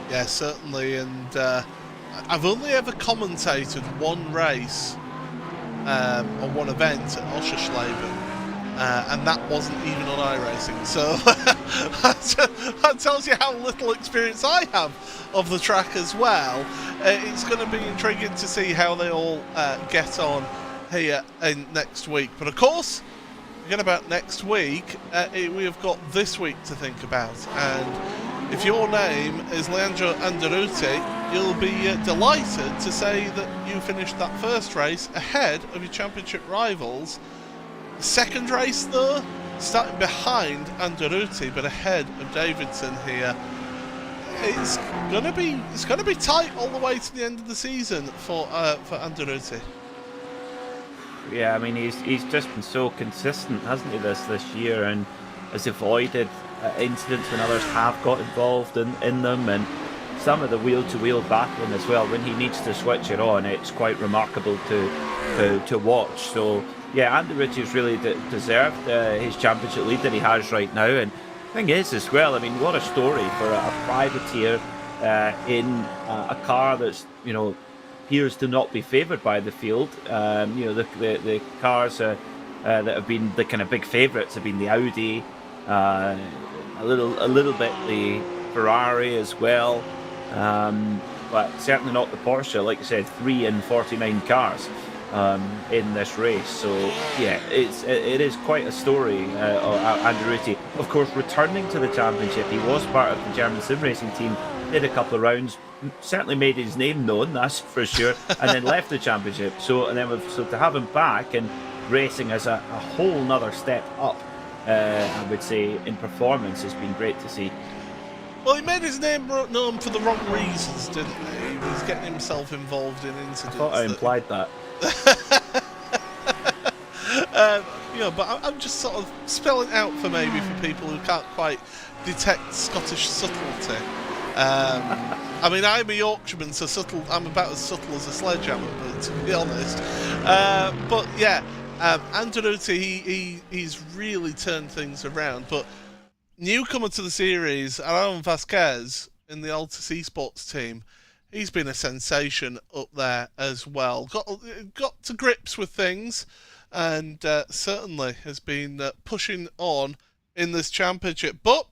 Yeah, certainly. And I've only ever commentated one race or one event at Oschersleben, and that wasn't even on iRacing. So that tells you how little experience I have of the track as well. It's going to be intriguing to see how they all get on here in next week. But of course, again about next week, we have got this week to think about. And if your name is Leandro Anderuti, you'll be delighted to say that you finished that first race ahead of your championship rivals. The second race, though, starting behind Anderuti but ahead of Davidson here. It's gonna be tight all the way to the end of the season for Anderuti. Yeah, I mean he's just been so consistent, hasn't he, this year, and has avoided incidents when others have got involved in them, and some of the wheel-to-wheel battling as well. When he needs to switch it on, it's quite remarkable to watch. So yeah, Anderuti's really deserved his championship lead that he has right now. And the thing is as well, I mean, what a story for a privateer in a car that's appears to not be favoured by the field. The cars that have been the kind of big favourites have been the Audi, a little bit the Ferrari as well, but certainly not the Porsche. Like you said, 3 in 49 cars in this race. So yeah, it is quite a story. Anderuti, of course, returning to the championship. He was part of the German sim racing team, did a couple of rounds, certainly made his name known, that's for sure, and then left the championship. So to have him back and racing as a whole nother step up, I would say, in performance, has been great to see. Well, he made his name known for the wrong reasons, didn't he? He was getting himself involved in incidents. I thought I implied that. But I'm just sort of spelling out for people who can't quite detect Scottish subtlety. I mean, I'm a Yorkshireman, so I'm about as subtle as a sledgehammer, but to be honest. But yeah, Anderuti, he's really turned things around. But newcomer to the series, Aaron Vasquez in the Altus Esports team, He's been a sensation up there as well. Got to grips with things, and certainly has been pushing on in this championship. But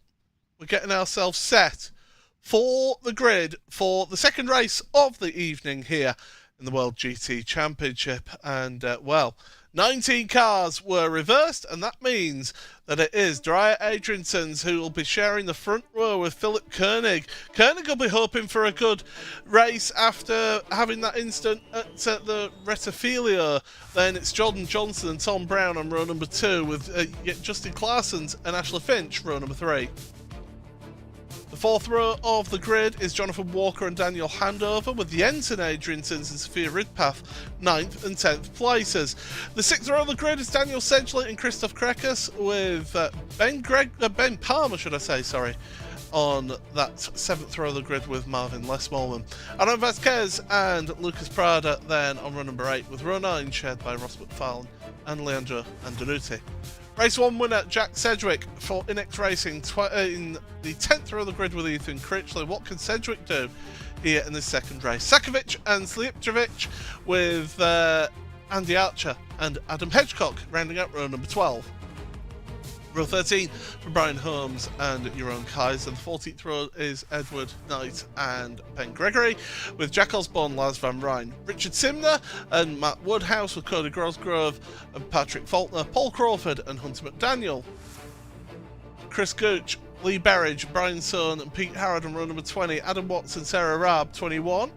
we're getting ourselves set for the grid for the second race of the evening here in the World GT Championship. And, 19 cars were reversed, and that means that it is Dreyer Adriansons who will be sharing the front row with Philip Koenig. Koenig will be hoping for a good race after having that incident at the Retafilio. Then it's Jordan Johnson and Tom Brown on row number 2, with Justin Claessens and Ashley Finch row number 3. The fourth row of the grid is Jonathan Walker and Daniel Handover, with Jensen Adriansons and Sophia Ridpath 9th and 10th places. The sixth row of the grid is Daniel Sedgley and Christoph Krekus, with Ben Palmer, on that seventh row of the grid with Marvin Lesmorman. Aaron Vasquez and Lucas Prada then on row number 8, with row 9 shared by Ross McFarlane and Leandro Andaluti. Race 1 winner Jack Sedgwick for Inex Racing in the 10th row of the grid with Ethan Critchley. What can Sedgwick do here in this second race? Sakovic and Slijepcevic with Andy Archer and Adam Hedgecock rounding out row number 12. Row 13 for Brian Holmes and Jeroen Kaiser. The 14th row is Edward Knight and Ben Gregory, with Jack Osborne, Lars Van Rijn, Richard Simner and Matt Woodhouse, with Cody Grosgrove and Patrick Faulkner, Paul Crawford and Hunter McDaniel. Chris Gooch, Lee Berridge, Brian Sohn and Pete Howard on row number 20, Adam Watson, Sarah Raab 21.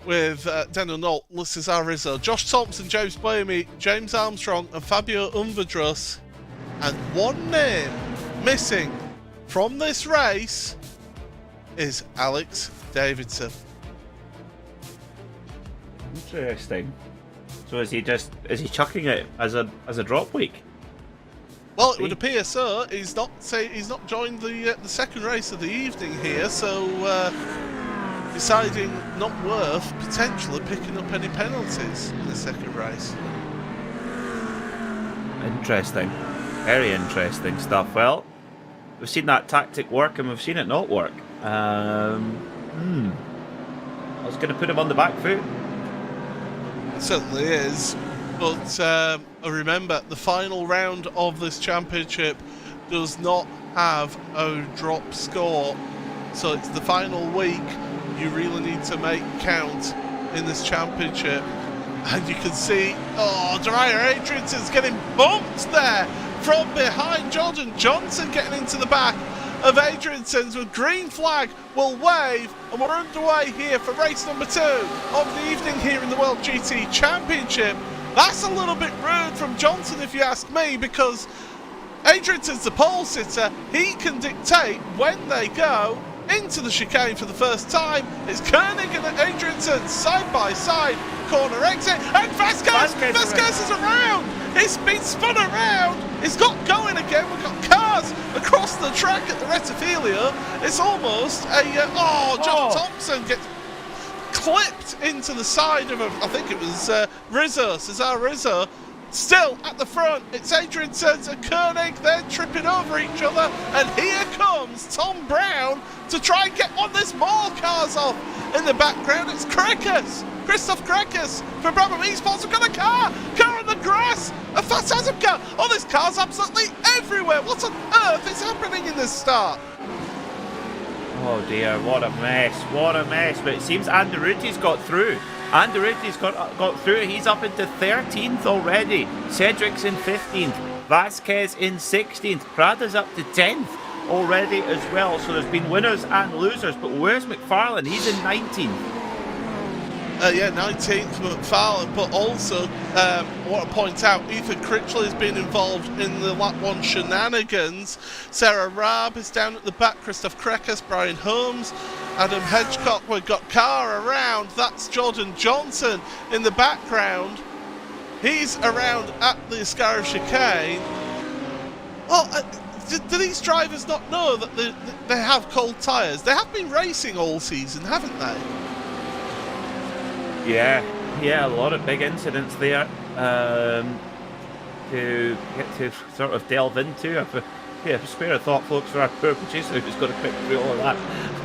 With Daniel Nolt, Cesar Rizzo, Josh Thompson, James Blamey, James Armstrong and Fabio Unvadrus. And one name missing from this race is Alex Davidson. Interesting. So is he chucking it as a drop week? Well, it would appear so. He's not joined the second race of the evening here, so deciding not worth potentially picking up any penalties in the second race. Interesting. Very interesting stuff. Well, we've seen that tactic work and we've seen it not work. I was going to put him on the back foot. It certainly is. But remember, the final round of this championship does not have a drop score. So it's the final week you really need to make count in this championship. And you can see, Dreyer Adrianson's getting bumped there from behind. Jordan Johnson getting into the back of Adrianson's, with green flag will wave, and we're underway here for race number 2 of the evening here in the World GT Championship. That's a little bit rude from Johnson if you ask me, because Adrianson's the pole sitter. He can dictate when they go into the chicane for the first time. It's Koenig and Adrianson side by side, corner exit, and Vasquez is around. It's been spun around. It's got going again. We've got cars across the track at the Retafilio. It's almost a John Thompson gets clipped into the side of I think it was Cesar Rizzo. Still at the front, it's Adriansson and Koenig. They're tripping over each other, and here comes Tom Brown to try and get one. There's more cars off in the background. It's Christoph Krekus from Brabham Esports. We've got a car on the grass, a Phantasm car. Oh, there's cars absolutely everywhere. What on earth is happening in this start? Oh dear, what a mess, But it seems Andaruti's got through. Andaruti's got through. He's up into 13th already. Cedric's in 15th. Vasquez in 16th. Prada's up to 10th already as well. So there's been winners and losers. But where's McFarlane? He's in 19th. 19th McFarlane, but also I want to point out Ethan Critchley has been involved in the lap 1 shenanigans. Sarah Raab is down at the back, Christoph Krekus, Brian Holmes, Adam Hedgecock. We've got car around. That's Jordan Johnson in the background. He's around at the Ascari chicane. Do these drivers not know that they have cold tyres? They have been racing all season, haven't they? Yeah, a lot of big incidents there to get to sort of delve into. Spare a thought, folks, for our poor producer who's got to quick through all of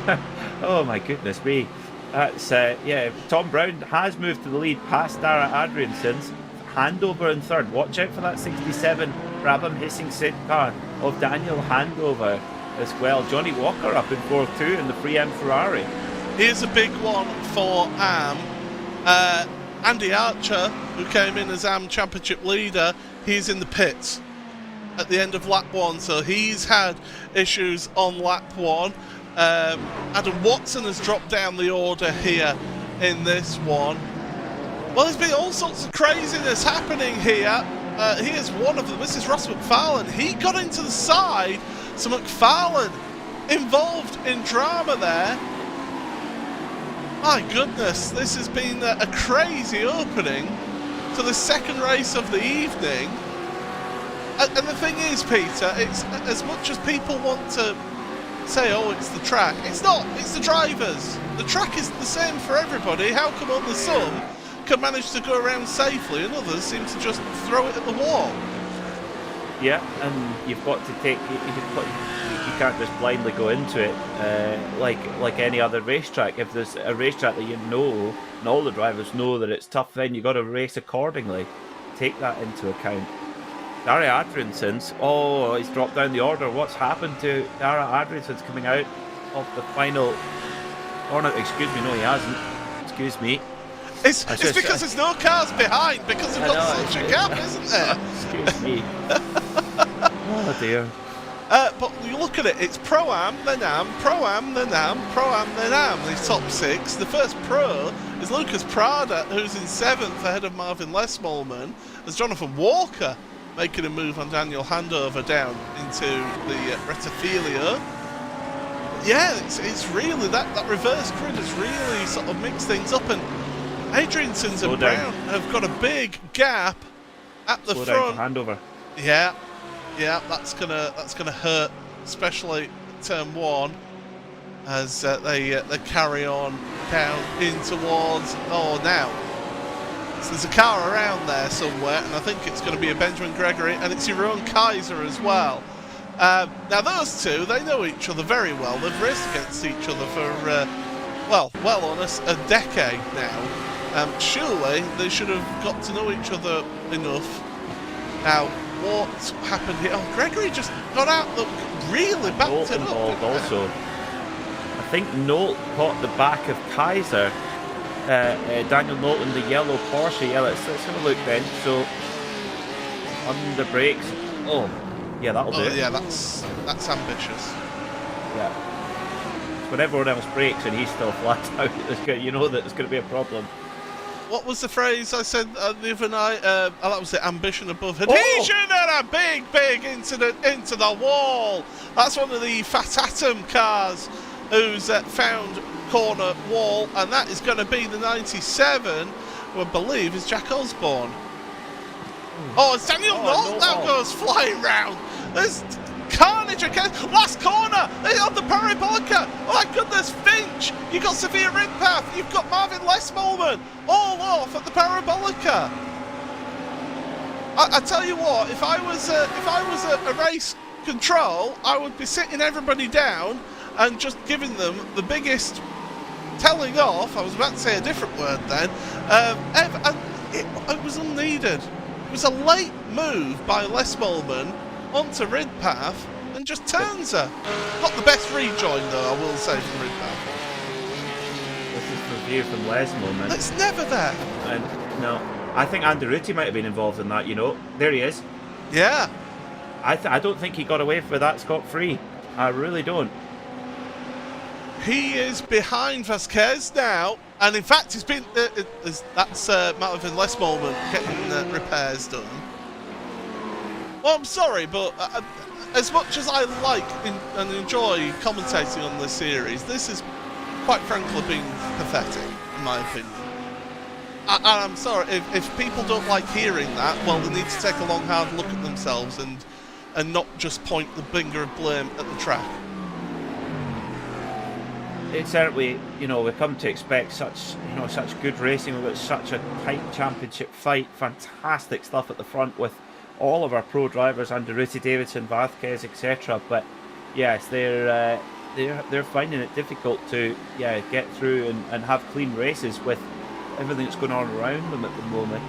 that. Oh my goodness me. That's yeah. Tom Brown has moved to the lead past Dara Adrianson's. Handover in third. Watch out for that 67 Brabham Hissing Sid car of Daniel Handover as well. Johnny Walker up in 4th in the Free M Ferrari. Here's a big one for AM. Andy Archer, who came in as AM Championship leader, he's in the pits at the end of lap 1, so he's had issues on lap 1. Adam Watson has dropped down the order here in this one. Well, there's been all sorts of craziness happening here. Here's one of them. This is Ross McFarlane. He got into the side, so McFarlane involved in drama there. My goodness, this has been a crazy opening to the second race of the evening. And the thing is, Peter, it's as much as people want to say, oh, it's the track. It's not. It's the drivers. The track is the same for everybody. How come only some can manage to go around safely and others seem to just throw it at the wall? Yeah, and you've got to take. You can't just blindly go into it like any other racetrack. If there's a racetrack that you know, and all the drivers know that it's tough, then you got to race accordingly. Take that into account. Dara Adrianson's, oh, he's dropped down the order. What's happened to Dara Adrianson's coming out of the final? Oh no, excuse me, no, he hasn't. Excuse me. It's because there's no cars behind, because we've got such a gap, isn't there? Excuse me. Oh dear. But you look at it, it's Pro-Am, then Am, Pro-Am, then Am, Pro-Am, then Am, these top 6. The first Pro is Lucas Prada, who's in 7th ahead of Marvin Lesmallman. There's Jonathan Walker making a move on Daniel Handover down into the Retafilio. Yeah, it's really, that reverse grid has really sort of mixed things up, and Adrianson's and Brown have got a big gap at the front. Handover. Yeah, that's gonna hurt, especially turn 1 as they carry on down in towards. Oh, now so there's a car around there somewhere, and I think it's going to be a Benjamin Gregory, and it's your own Kaiser as well. Now those two, they know each other very well. They've raced against each other for well on a decade now. Surely they should have got to know each other enough. Now, what happened here? Oh, Gregory just got out, really backed it up. Also, I think Nolt caught the back of Kaiser. Daniel Nolt in the yellow Porsche. Yeah, let's have a look then. So, on the brakes. Oh, yeah, that'll do it. Yeah, that's ambitious. Yeah. When everyone else brakes and he's still flat out, you know that there's going to be a problem. What was the phrase I said the other night? Oh, that was the ambition above adhesion, and a big incident into the wall. That's one of the Fat Atom cars who's found corner wall, and that is going to be the 97, who I believe is Jack Osborne. Oh, it's Daniel Nolt that goes flying round. There's carnage again. Last corner on the Parabolica. Oh my goodness, Finch. You've got Severe Ridpath. You've got Marvin Lesmallman all off at the Parabolica. I tell you what, if I was a race control, I would be sitting everybody down and just giving them the biggest telling off. I was about to say a different word then. And it was unneeded. It was a late move by Lesmallman onto Ridpath and just turns her. Not the best rejoin though, I will say, from Ridpath. This is the view from Lesmallman. It's never there. And no, I think Anderuti might have been involved in that. You know, there he is. Yeah. I don't think he got away with that scot-free. I really don't. He is behind Vasquez now, and in fact, he's been. That's Marvin Lesmallman getting repairs done. Well, I'm sorry, but as much as I like and enjoy commentating on this series, this is quite frankly been pathetic, in my opinion. And I'm sorry, if people don't like hearing that, well, they need to take a long, hard look at themselves and not just point the finger of blame at the track. It's certainly, you know, we've come to expect such good racing. We've got such a tight championship fight, fantastic stuff at the front with all of our pro drivers, Anderuti, Davidson, Vasquez, etc. But yes, they're they're finding it difficult to get through and have clean races with everything that's going on around them at the moment.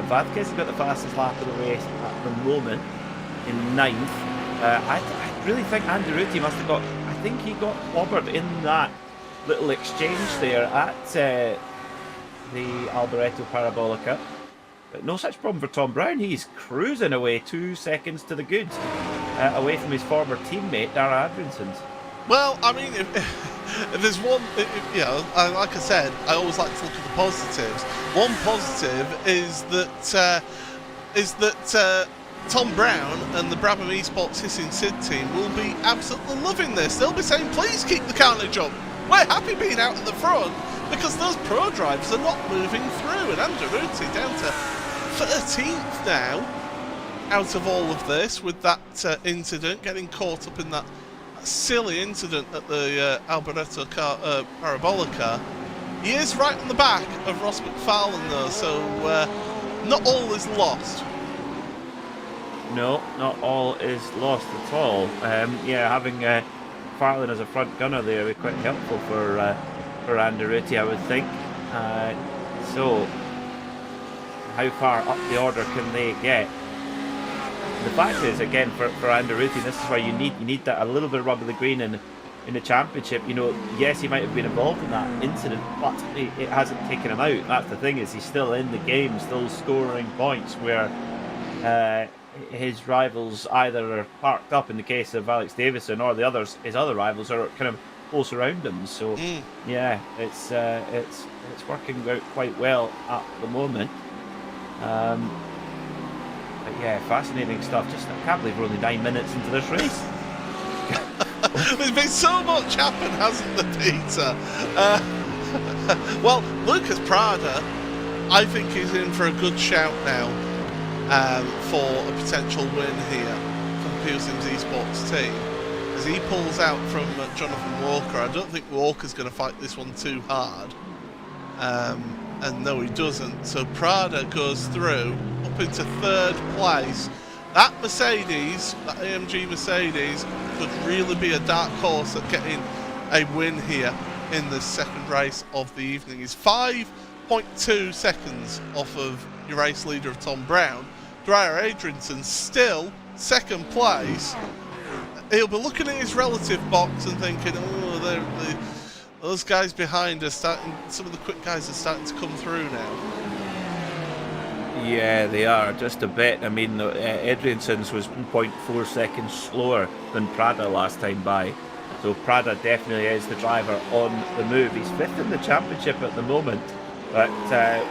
Vasquez has got the fastest lap of the race at the moment in ninth. I really think Anderuti must have got. I think he got clobbered in that little exchange there at the Alboreto Parabolica. But no such problem for Tom Brown. He's cruising away 2 seconds to the good, away from his former teammate Dara Adriansons. Well, I mean, if there's one, like I said, I always like to look at the positives. One positive is that Tom Brown and the Brabham Esports Hissing Sid team will be absolutely loving this. They'll be saying, please keep the carnage up. We're happy being out at the front because those pro drivers are not moving through. And Anderuti down to 13th now out of all of this with that incident, getting caught up in that silly incident at the Alboreto Parabolica. He is right on the back of Ross McFarlane though, so not all is lost. No, not all is lost at all. Having McFarlane as a front gunner there would be quite helpful for Anderuti, I would think. So, how far up the order can they get? The fact is, again, for Anderuti, this is why you need that a little bit of rub of the green in the championship. You know, yes, he might have been involved in that incident, but it hasn't taken him out. That's the thing, is he's still in the game, still scoring points where his rivals either are parked up in the case of Alex Davison, or his other rivals are kind of close around him. So it's working out quite well at the moment. But yeah, fascinating stuff. Just I can't believe we're only 9 minutes into this race. There's been so much happen, hasn't there, Peter? Well, Lucas Prada, I think he's in for a good shout now for a potential win here from the Pure Sims Esports team. As he pulls out from Jonathan Walker, I don't think Walker's going to fight this one too hard. And no, he doesn't. So Prada goes through up into third place. That Mercedes, that AMG Mercedes, could really be a dark horse at getting a win here in the second race of the evening. He's 5.2 seconds off of your race leader of Tom Brown. Dreyer Adrianson still second place. He'll be looking at his relative box and thinking, those guys behind are starting, some of the quick guys are starting to come through now. Yeah, they are, just a bit. I mean, Adrianson's was 1.4 seconds slower than Prada last time by. So Prada definitely is the driver on the move. He's fifth in the championship at the moment. But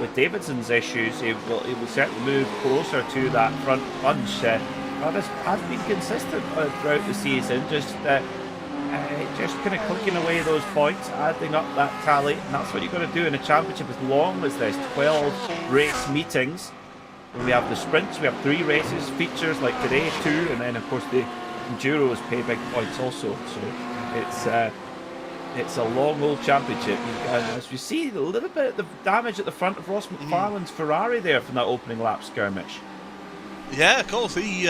with Davidson's issues, he will certainly move closer to that front bunch. Prada has been consistent throughout the season, just kind of clicking away those points, adding up that tally, and that's what you've got to do in a championship as long as there's 12 race meetings. And we have the sprints, we have 3 races, features like today, 2, and then of course the Enduros pay big points also. So it's a long old championship. As you see, a little bit of the damage at the front of Ross McFarlane's Ferrari there from that opening lap skirmish. Yeah, of course, he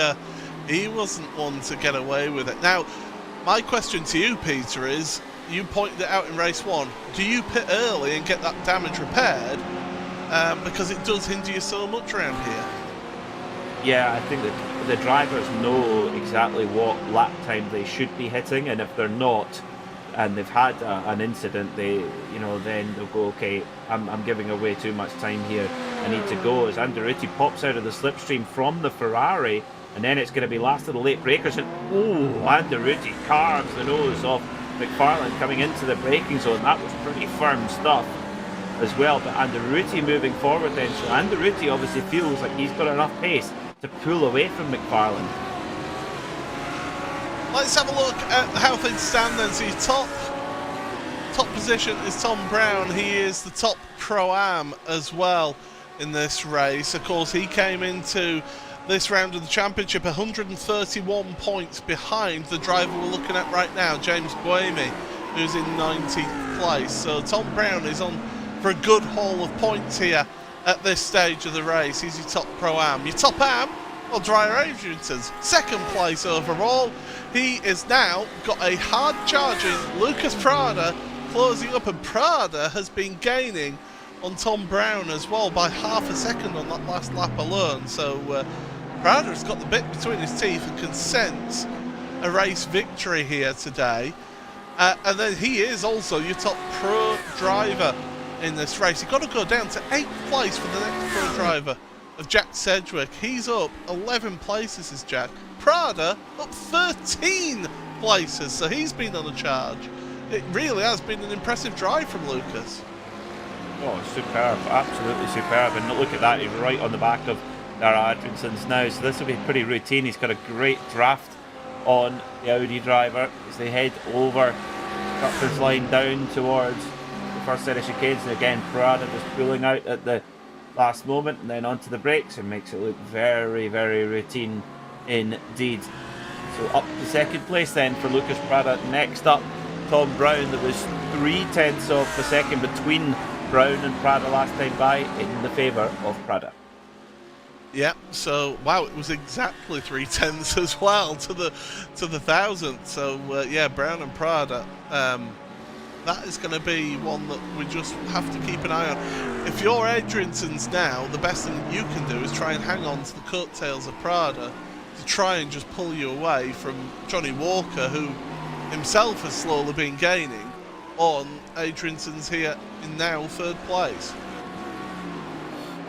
wasn't one to get away with it. Now, my question to you, Peter, is, you pointed it out in race 1, do you pit early and get that damage repaired? Because it does hinder you so much around here. Yeah, I think that the drivers know exactly what lap time they should be hitting, and if they're not, and they've had an incident, then they'll go, okay, I'm giving away too much time here, I need to go. As Anderuti pops out of the slipstream from the Ferrari, and then it's going to be last of the late breakers, and Anderuti carves the nose off McFarlane coming into the braking zone. That was pretty firm stuff as well, but Anderuti moving forward then, so Anderuti obviously feels like he's got enough pace to pull away from McFarlane. Let's have a look at how things stand then. So your top position is Tom Brown. He is the top Pro-Am as well in this race. Of course, he came into this round of the championship 131 points behind the driver we're looking at right now, James Buemi, who's in 19th place. So Tom Brown is on for a good haul of points here at this stage of the race. He's your top Pro-Am. Your top Am, well, Dreyer Adrianson's second place overall. he is now got a hard charging Lucas Prada closing up, and Prada has been gaining on Tom Brown as well by half a second on that last lap alone. So Prada has got the bit between his teeth and can sense a race victory here today. And then he is also your top pro driver in this race. You've got to go down to 8th place for the next pro driver of Jack Sedgwick. He's up 11 places, is Jack. Prada up 13 places, so he's been on a charge. It really has been an impressive drive from Lucas. Oh, superb, absolutely superb. And look at that, he's right on the back of Dara Adrianson's now, so this will be pretty routine. He's got a great draft on the Audi driver as they head over, cut this line down towards the first set of chicanes. And again, Prada just pulling out at the last moment and then onto the brakes, and makes it look very, very routine indeed. So up to second place then for Lucas Prada. Next up, Tom Brown. There was 0.3 of a second between Brown and Prada last time by, in the favour of Prada. Yeah, so wow, it was exactly 0.3 as well to the 1,000th. So yeah, Brown and Prada, that is going to be one that we just have to keep an eye on. If you're Adrianson's now, the best thing you can do is try and hang on to the coattails of Prada to try and just pull you away from Johnny Walker, who himself has slowly been gaining on Adrianson's here in now 3rd place.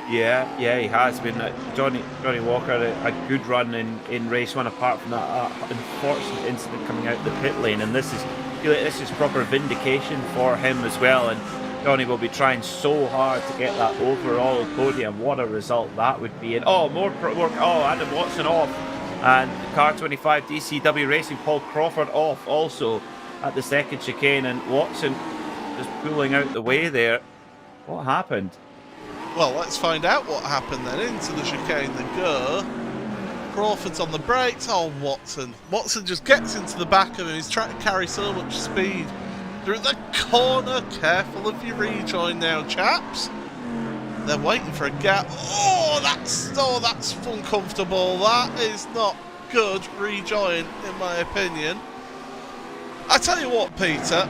Yeah, he has been. Johnny Walker, a good run in race 1, apart from that unfortunate incident coming out the pit lane, and this is proper vindication for him as well. And Johnny will be trying so hard to get that overall podium. What a result that would be! And more work. Oh, Adam Watson off, and car 25 DCW Racing Paul Crawford off also at the second chicane, and Watson just pulling out the way there. What happened? Well, let's find out what happened then. Into the chicane they go. Crawford's on the brakes. Oh, Watson. Watson just gets into the back of him. He's trying to carry so much speed through the corner. Careful of your rejoin now, chaps. They're waiting for a gap. Oh, that's uncomfortable. That is not good rejoin, in my opinion. I tell you what, Peter,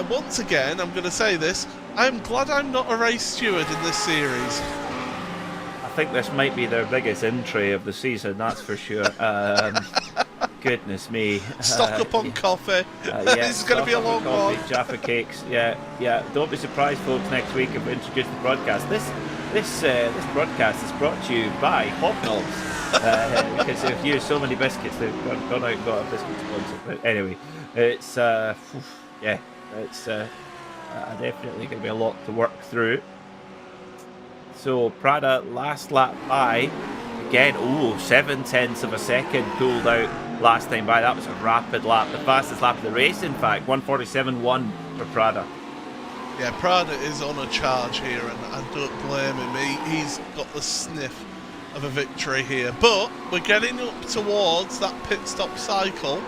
once again, I'm going to say this, I'm glad I'm not a race steward in this series. I think this might be their biggest entry of the season, that's for sure. Goodness me. Stock up on coffee. This is going to be a long one. Jaffa cakes, yeah. Don't be surprised, folks, next week if we introduce the broadcast. This broadcast is brought to you by Hobnobs. Because they've used so many biscuits, they've gone out and got a biscuit sponsor. But anyway, it's definitely going to be a lot to work through. So Prada last lap by again. 0.7 of a second pulled out last time by. That was a rapid lap, the fastest lap of the race, in fact. 1:47.1 for Prada. Yeah, Prada is on a charge here, and I don't blame him. He's got the sniff of a victory here, but we're getting up towards that pit stop cycle.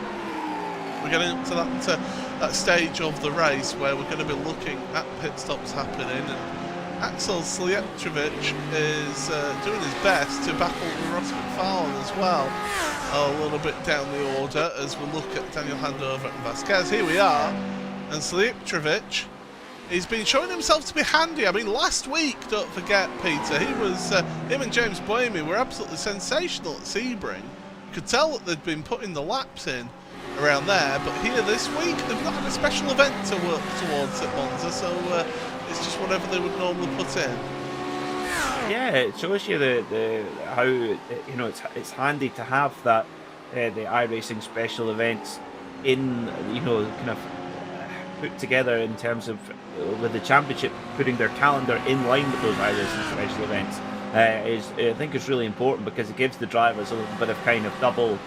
We're getting up to that stage of the race where we're going to be looking at pit stops happening, and Axel Slijepčević is doing his best to battle Ross McFarlane as well, a little bit down the order as we look at Daniel Handover and Vasquez. Here we are, and Slijepčević, he's been showing himself to be handy. I mean, last week, don't forget, Peter, him and James Boehme were absolutely sensational at Sebring. You could tell that they'd been putting the laps in around there, but here this week they've not had a special event to work towards at Monza, so it's just whatever they would normally put in. Yeah, it shows you the how it's handy to have that the iRacing special events in kind of put together in terms of with the championship putting their calendar in line with those iRacing special events. I think is really important because it gives the drivers a little bit of kind of double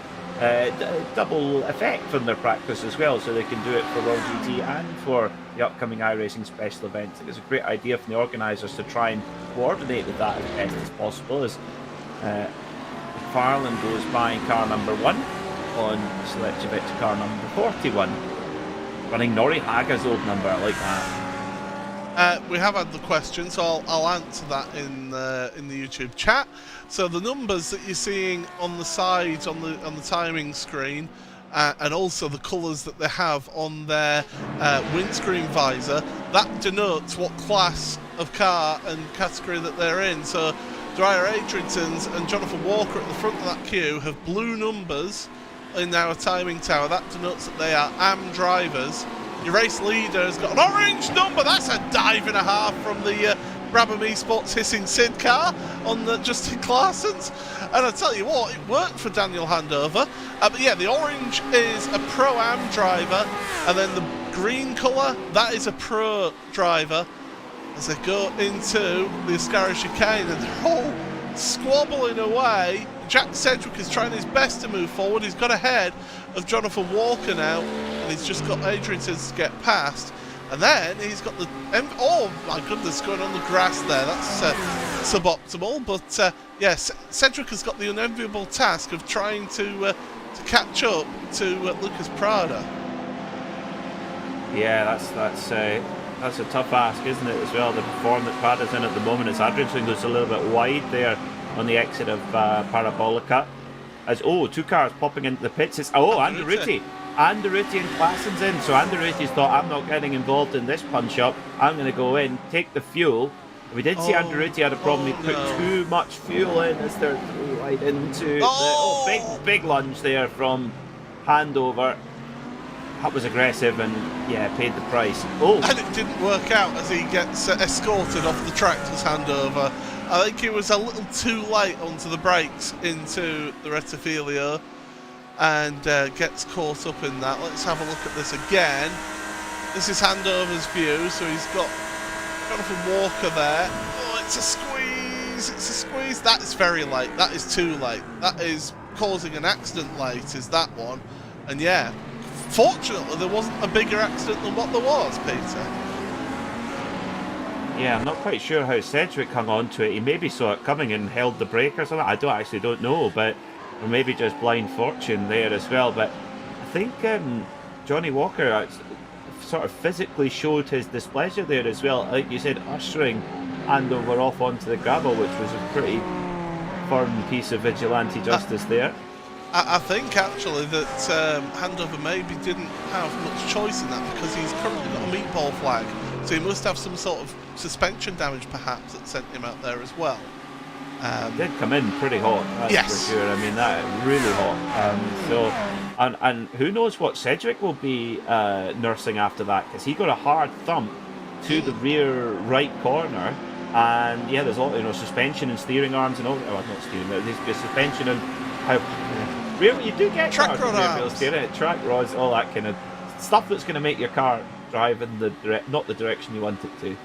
effect from their practice as well, so they can do it for World GT and for the upcoming iRacing special events. It's a great idea from the organisers to try and coordinate with that as best as possible, as McFarlane goes by car number 1 on Slijepčević car number 41, running Nori Haga's old number. I like that. We have had the question, so I'll answer that in the YouTube chat. So the numbers that you're seeing on the sides on the timing screen and also the colours that they have on their windscreen visor, that denotes what class of car and category that they're in. So Dwyer Adrianson's and Jonathan Walker at the front of that queue have blue numbers in our timing tower. That denotes that they are AM drivers. Your race leader has got an orange number. That's a dive and a half from the Brabham Esports Hissing Sid car on the Justin Clarson's. And I tell you what, it worked for Daniel Handover. But yeah, the orange is a Pro-Am driver, and then the green colour, that is a Pro driver. As they go into the Ascara chicane, and they're all squabbling away. Jack Sedgwick is trying his best to move forward. He's got ahead of Jonathan Walker now, and he's just got Adrianson to get past. And then he's got the... oh my goodness, going on the grass there. That's suboptimal. But yes, Sedgwick has got the unenviable task of trying to catch up to Lucas Prada. Yeah, that's a tough ask, isn't it, as well? The form that Prada's in at the moment is Adrianson goes a little bit wide there on the exit of Parabolica. As two cars popping into the pits. It's Anderuti and Claessen's in. So Anderuti's thought, I'm not getting involved in this punch up. I'm going to go in, take the fuel. We did see Anderuti had a problem. He put too much fuel in as they're right into the big lunge there from Handover. That was aggressive and paid the price. And it didn't work out as he gets escorted off the track to his Handover. I think he was a little too late onto the brakes into the Rettifilio and gets caught up in that. Let's have a look at this again. This is Handover's view, so he's got Jonathan Walker there. Oh, it's a squeeze. That is very late. That is too late. That is causing an accident late, is that one. And yeah, fortunately there wasn't a bigger accident than what there was, Peter. Yeah, I'm not quite sure how Sedgwick hung on to it. He maybe saw it coming and held the brake or something. I don't know, but or maybe just blind fortune there as well. But I think Johnny Walker sort of physically showed his displeasure there as well. Like you said, ushering Andover off onto the gravel, which was a pretty firm piece of vigilante justice there. I think actually that Handover maybe didn't have much choice in that because he's currently got a meatball flag. So he must have some sort of suspension damage perhaps that sent him out there as well. Did come in pretty hot, that's for sure. I mean, that really hot. And who knows what Sedgwick will be nursing after that, because he got a hard thump to the rear right corner. And yeah, there's a lot, suspension and steering arms and all. Well, not steering, but there's suspension and how rear you do get track rod arms, track rods, all that kind of stuff that's going to make your car drive in the not the direction you want it to.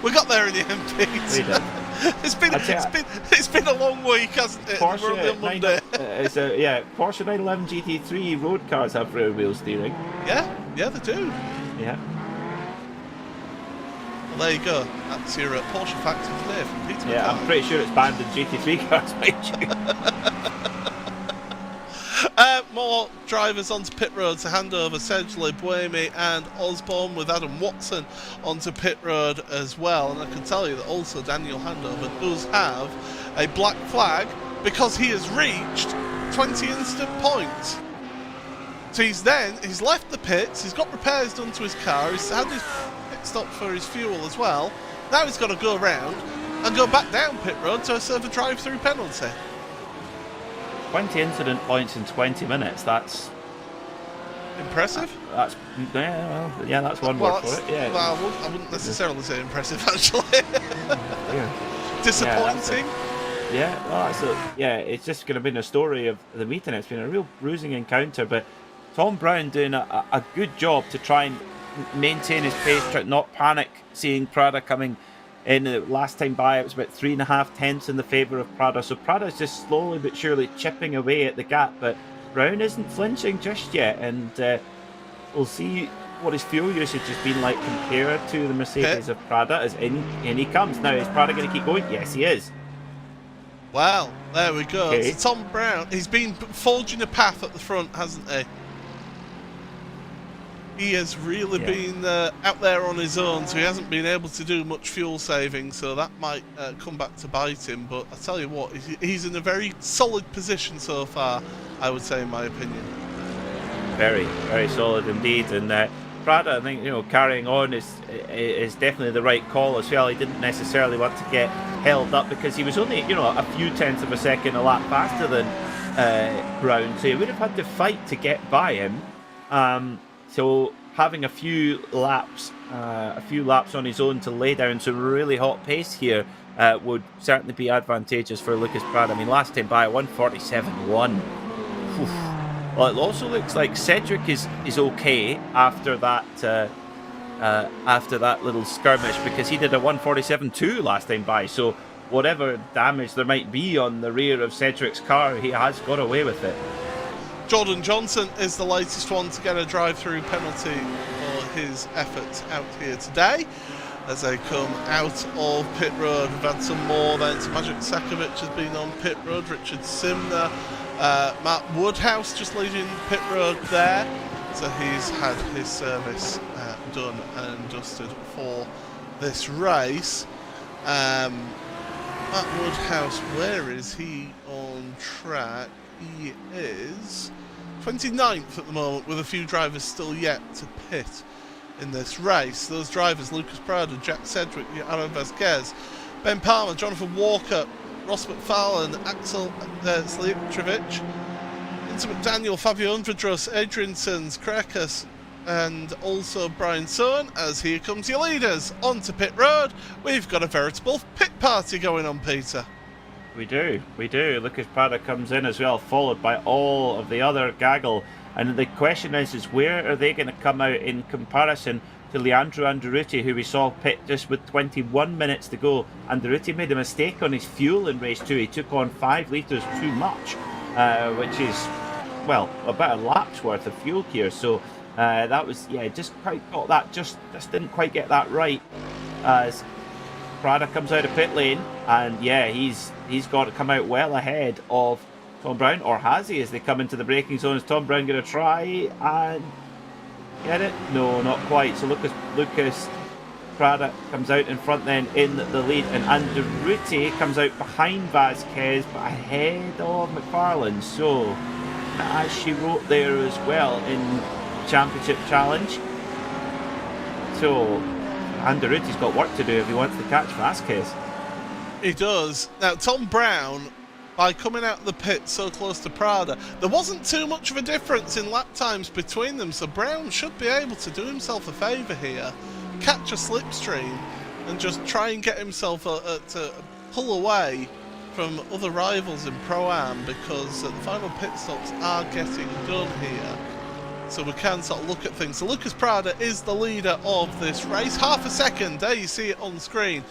We got there in the end, Pete. We did. It's been a long week, hasn't it? Porsche, we're only on Monday. Porsche 911 GT3 road cars have rear wheel steering. Yeah, they do. Yeah. Well, there you go. That's your Porsche fact of today from Peter. Yeah, I'm pretty sure it's banned in GT3 cars, mate. More drivers onto pit road to hand over Sedgley, Buemi and Osborne, with Adam Watson onto pit road as well. And I can tell you that also Daniel Handover does have a black flag because he has reached 20 instant points. So he's left the pits, he's got repairs done to his car, he's had his pit stop for his fuel as well. Now he's got to go around and go back down pit road to serve a drive-through penalty. 20 incident points in 20 minutes, that's impressive. That's one word for it. Yeah. Well, I wouldn't necessarily say impressive, actually. Disappointing. It's just going to be a story of the meeting. It's been a real bruising encounter, but Tom Brown doing a good job to try and maintain his pace, try not panic, seeing Prada coming in. The last time by, it was about 3.5 tenths in the favour of Prada. So Prada's just slowly but surely chipping away at the gap, but Brown isn't flinching just yet, and we'll see what his fuel usage has been like compared to the Mercedes of Prada as in he comes. Now, is Prada going to keep going? Yes, he is. Well, there we go. Okay. So Tom Brown, he's been forging a path at the front, hasn't he? he has really been out there on his own, so he hasn't been able to do much fuel saving, so that might come back to bite him. But I tell you what, he's in a very solid position so far, I would say, in my opinion. Very, very solid indeed. And Prada, I think, carrying on is definitely the right call as well. He didn't necessarily want to get held up because he was only, a few tenths of a second a lap faster than Brown, so he would have had to fight to get by him. So having a few laps on his own to lay down some really hot pace here would certainly be advantageous for Lucas Prada. I mean, last time by 1:47.1. Well, it also looks like Cedric is okay after that little skirmish, because he did a 1:47.2 last time by. So whatever damage there might be on the rear of Cedric's car, he has got away with it. Jordan Johnson is the latest one to get a drive-through penalty for his efforts out here today. As they come out of pit road, we've had some more then. So Magic Sakovic has been on pit road, Richard Simner, Matt Woodhouse just leading pit road there. So he's had his service done and dusted for this race. Matt Woodhouse, where is he on track? He is 29th at the moment, with a few drivers still yet to pit in this race. Those drivers: Lucas Prada, Jack Cedric, Aaron Vasquez, Ben Palmer, Jonathan Walker, Ross McFarlane, Axel Slijevic, Inter McDaniel, Fabio Unvadros, Adrian Sons, Krakus, and also Brian Sohn. As here comes your leaders onto pit road. We've got a veritable pit party going on, Peter. We do. Lucas Prada comes in as well, followed by all of the other gaggle. And the question is where are they going to come out in comparison to Leandro Anderuti, who we saw pit just with 21 minutes to go. Anderuti made a mistake on his fuel in race 2. He took on 5 litres too much, which is, well, about a lap's worth of fuel here. So that was, just quite got that, just didn't quite get that right. As Prada comes out of pit lane, and he's got to come out well ahead of Tom Brown, or has he, as they come into the braking zone? Is Tom Brown going to try and get it? No, not quite. So Lucas Prada comes out in front then in the lead, and Anderuti comes out behind Vasquez but ahead of McFarlane. So as she wrote there as well in Championship Challenge. So Anderuti's got work to do if he wants to catch Vasquez. He does. Now, Tom Brown, by coming out of the pit so close to Prada, there wasn't too much of a difference in lap times between them, so Brown should be able to do himself a favour here, catch a slipstream, and just try and get himself to pull away from other rivals in Pro-Am, because the final pit stops are getting done here. So we can sort of look at things. So Lucas Prada is the leader of this race. Half a second, there you see it on screen,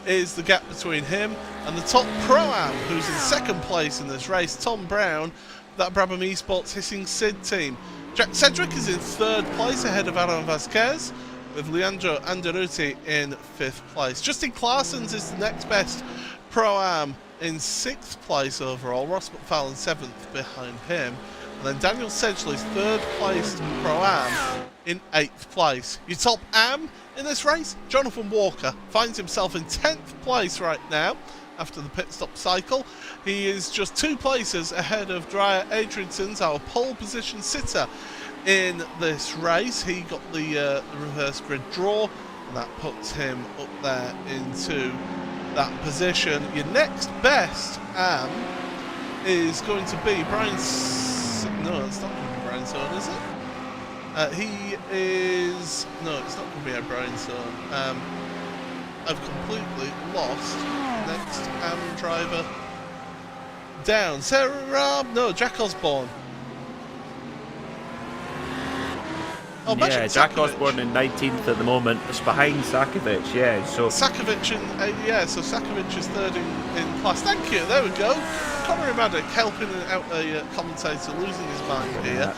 is the gap between him and the top Pro-Am, who's in second place in this race, Tom Brown, that Brabham Esports Hissing Sid team. Jack Cedric is in third place ahead of Aaron Vasquez, with Leandro Anderuti in fifth place. Justin Claessens is the next best Pro-Am in sixth place overall. Ross McFarlane seventh behind him. And then Daniel Sedgley's third placed Pro-Am in 8th place. Your top Am in this race, Jonathan Walker, finds himself in 10th place right now after the pit stop cycle. He is just 2 places ahead of Dreyer Adriansons, our pole position sitter in this race. He got the reverse grid draw, and that puts him up there into that position. Your next best Am is going to be Brian... No, it's not going to be Brian Sohn, is it? He is... No, it's not going to be Brian Sohn. I've completely lost next Am driver down. Sarah... No, Jack Osborne. Oh, yeah, Jack Osborne in 19th at the moment. It's behind Sakovic, so... Sakovic, so Sakovic is third in class. Thank you, there we go. Conor Maddock helping out a commentator, losing his mind here.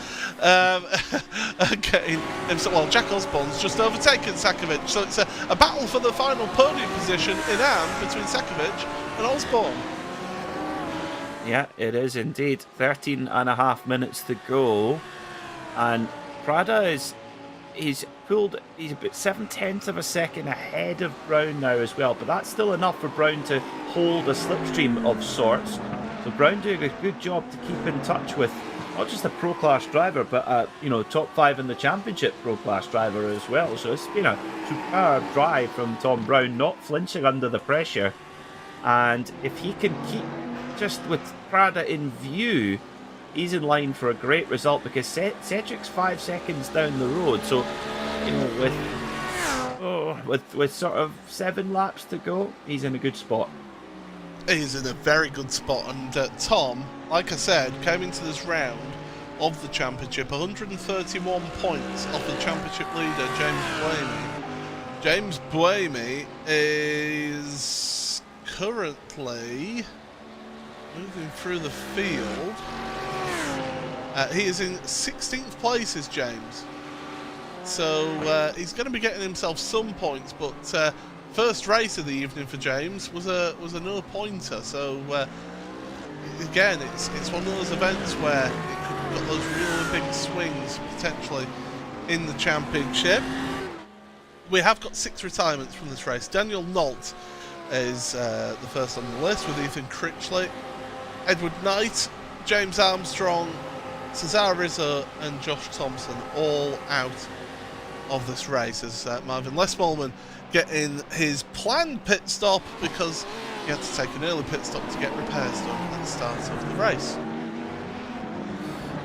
Jack Osborne's just overtaken Sakovic, so it's a battle for the final podium position in Am between Sakovic and Osborne. Yeah, it is indeed. 13 and a half minutes to go, and Prada he's about 7/10 of a second ahead of Brown now as well, but that's still enough for Brown to hold a slipstream of sorts. So Brown doing a good job to keep in touch with not just a pro class driver, but a top 5 in the championship pro class driver as well. So it's been a superb drive from Tom Brown, not flinching under the pressure. And if he can keep just with Prada in view, he's in line for a great result, because Cedric's 5 seconds down the road. So, with sort of 7 laps to go, he's in a good spot. He's in a very good spot, and Tom, like I said, came into this round of the championship 131 points off the championship leader, James Buemi. James Buemi is currently moving through the field. He is in 16th place, is James. So he's going to be getting himself some points, but first race of the evening for James was a no-pointer. So again, it's one of those events where it could have got those really big swings potentially in the championship. We have got 6 retirements from this race. Daniel Nault is the first on the list, with Ethan Critchley, Edward Knight, James Armstrong, Cesar Rizzo and Josh Thompson all out of this race, as Marvin Lesmallman getting his planned pit stop because he had to take an early pit stop to get repairs done at the start of the race.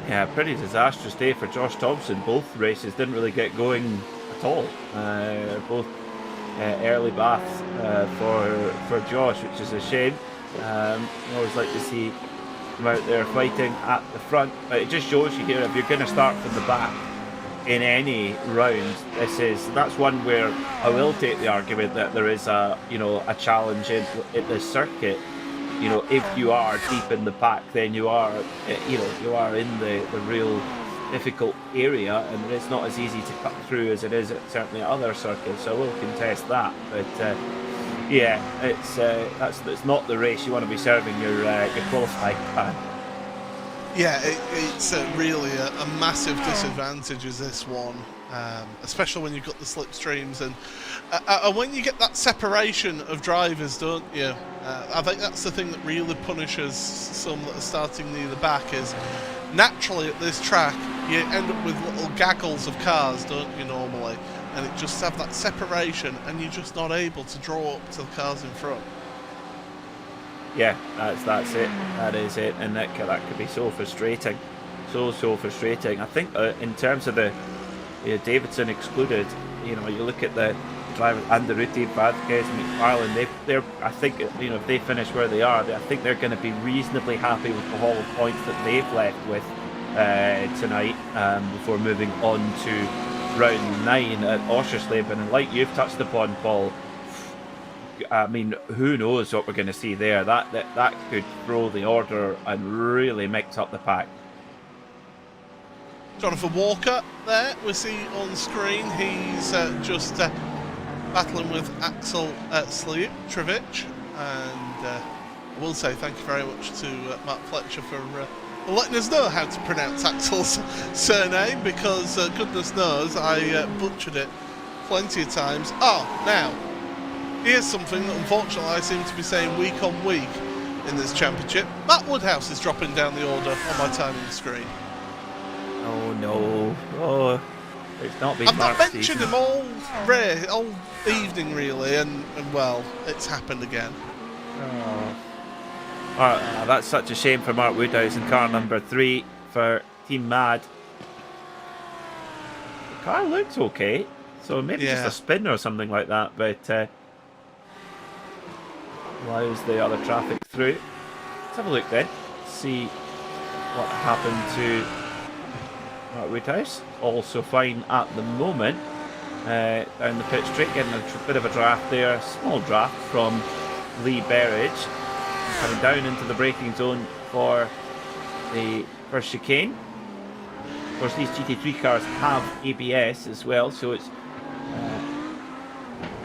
Yeah, pretty disastrous day for Josh Thompson. Both races didn't really get going at all. Both early baths for Josh, which is a shame. I always like to see him out there fighting at the front, but it just shows you here, if you're going to start from the back in any round, that's one where I will take the argument that there is a challenge in this circuit. If you are deep in the pack, then you are in the real difficult area, and it's not as easy to cut through as it is certainly at other circuits. So I will contest that, but yeah, it's not the race you want to be serving your qualifying time. Yeah, it's really a massive disadvantage is this one, especially when you've got the slipstreams and when you get that separation of drivers, don't you? I think that's the thing that really punishes some that are starting near the back, is naturally at this track you end up with little gaggles of cars, don't you, normally? And it just have that separation, and you're just not able to draw up to the cars in front. Yeah, that's it. That is it, and that could be so frustrating, so frustrating. I think in terms of the Davidson excluded, you look at the drivers, Anderuti, Vadquez, McFarlane. They're I think if they finish where they are, I think they're going to be reasonably happy with the haul of points that they've left with tonight, before moving on to round 9 at Oschersleben. And like you've touched upon, Paul, I mean, who knows what we're going to see there. That could throw the order and really mix up the pack. Jonathan Walker there we see on screen. He's just battling with Axel Slijevic, and I will say thank you very much to Matt Fletcher for letting us know how to pronounce Axel's surname, because goodness knows I butchered it plenty of times. Now here's something that unfortunately I seem to be saying week on week in this championship. Matt Woodhouse is dropping down the order on my timing screen. Oh no! Oh, it's not been. I've not mentioned him all evening really, and well, it's happened again. Oh. That's such a shame for Mark Woodhouse in car number 3 for Team Mad. The car looks okay, so maybe just a spin or something like that, but allows the other traffic through. Let's have a look then, see what happened to Mark Woodhouse. Also fine at the moment, down the pit straight, getting a bit of a draft there, small draft from Lee Berridge, coming down into the braking zone for the first chicane. Of course, these GT3 cars have ABS as well, so it's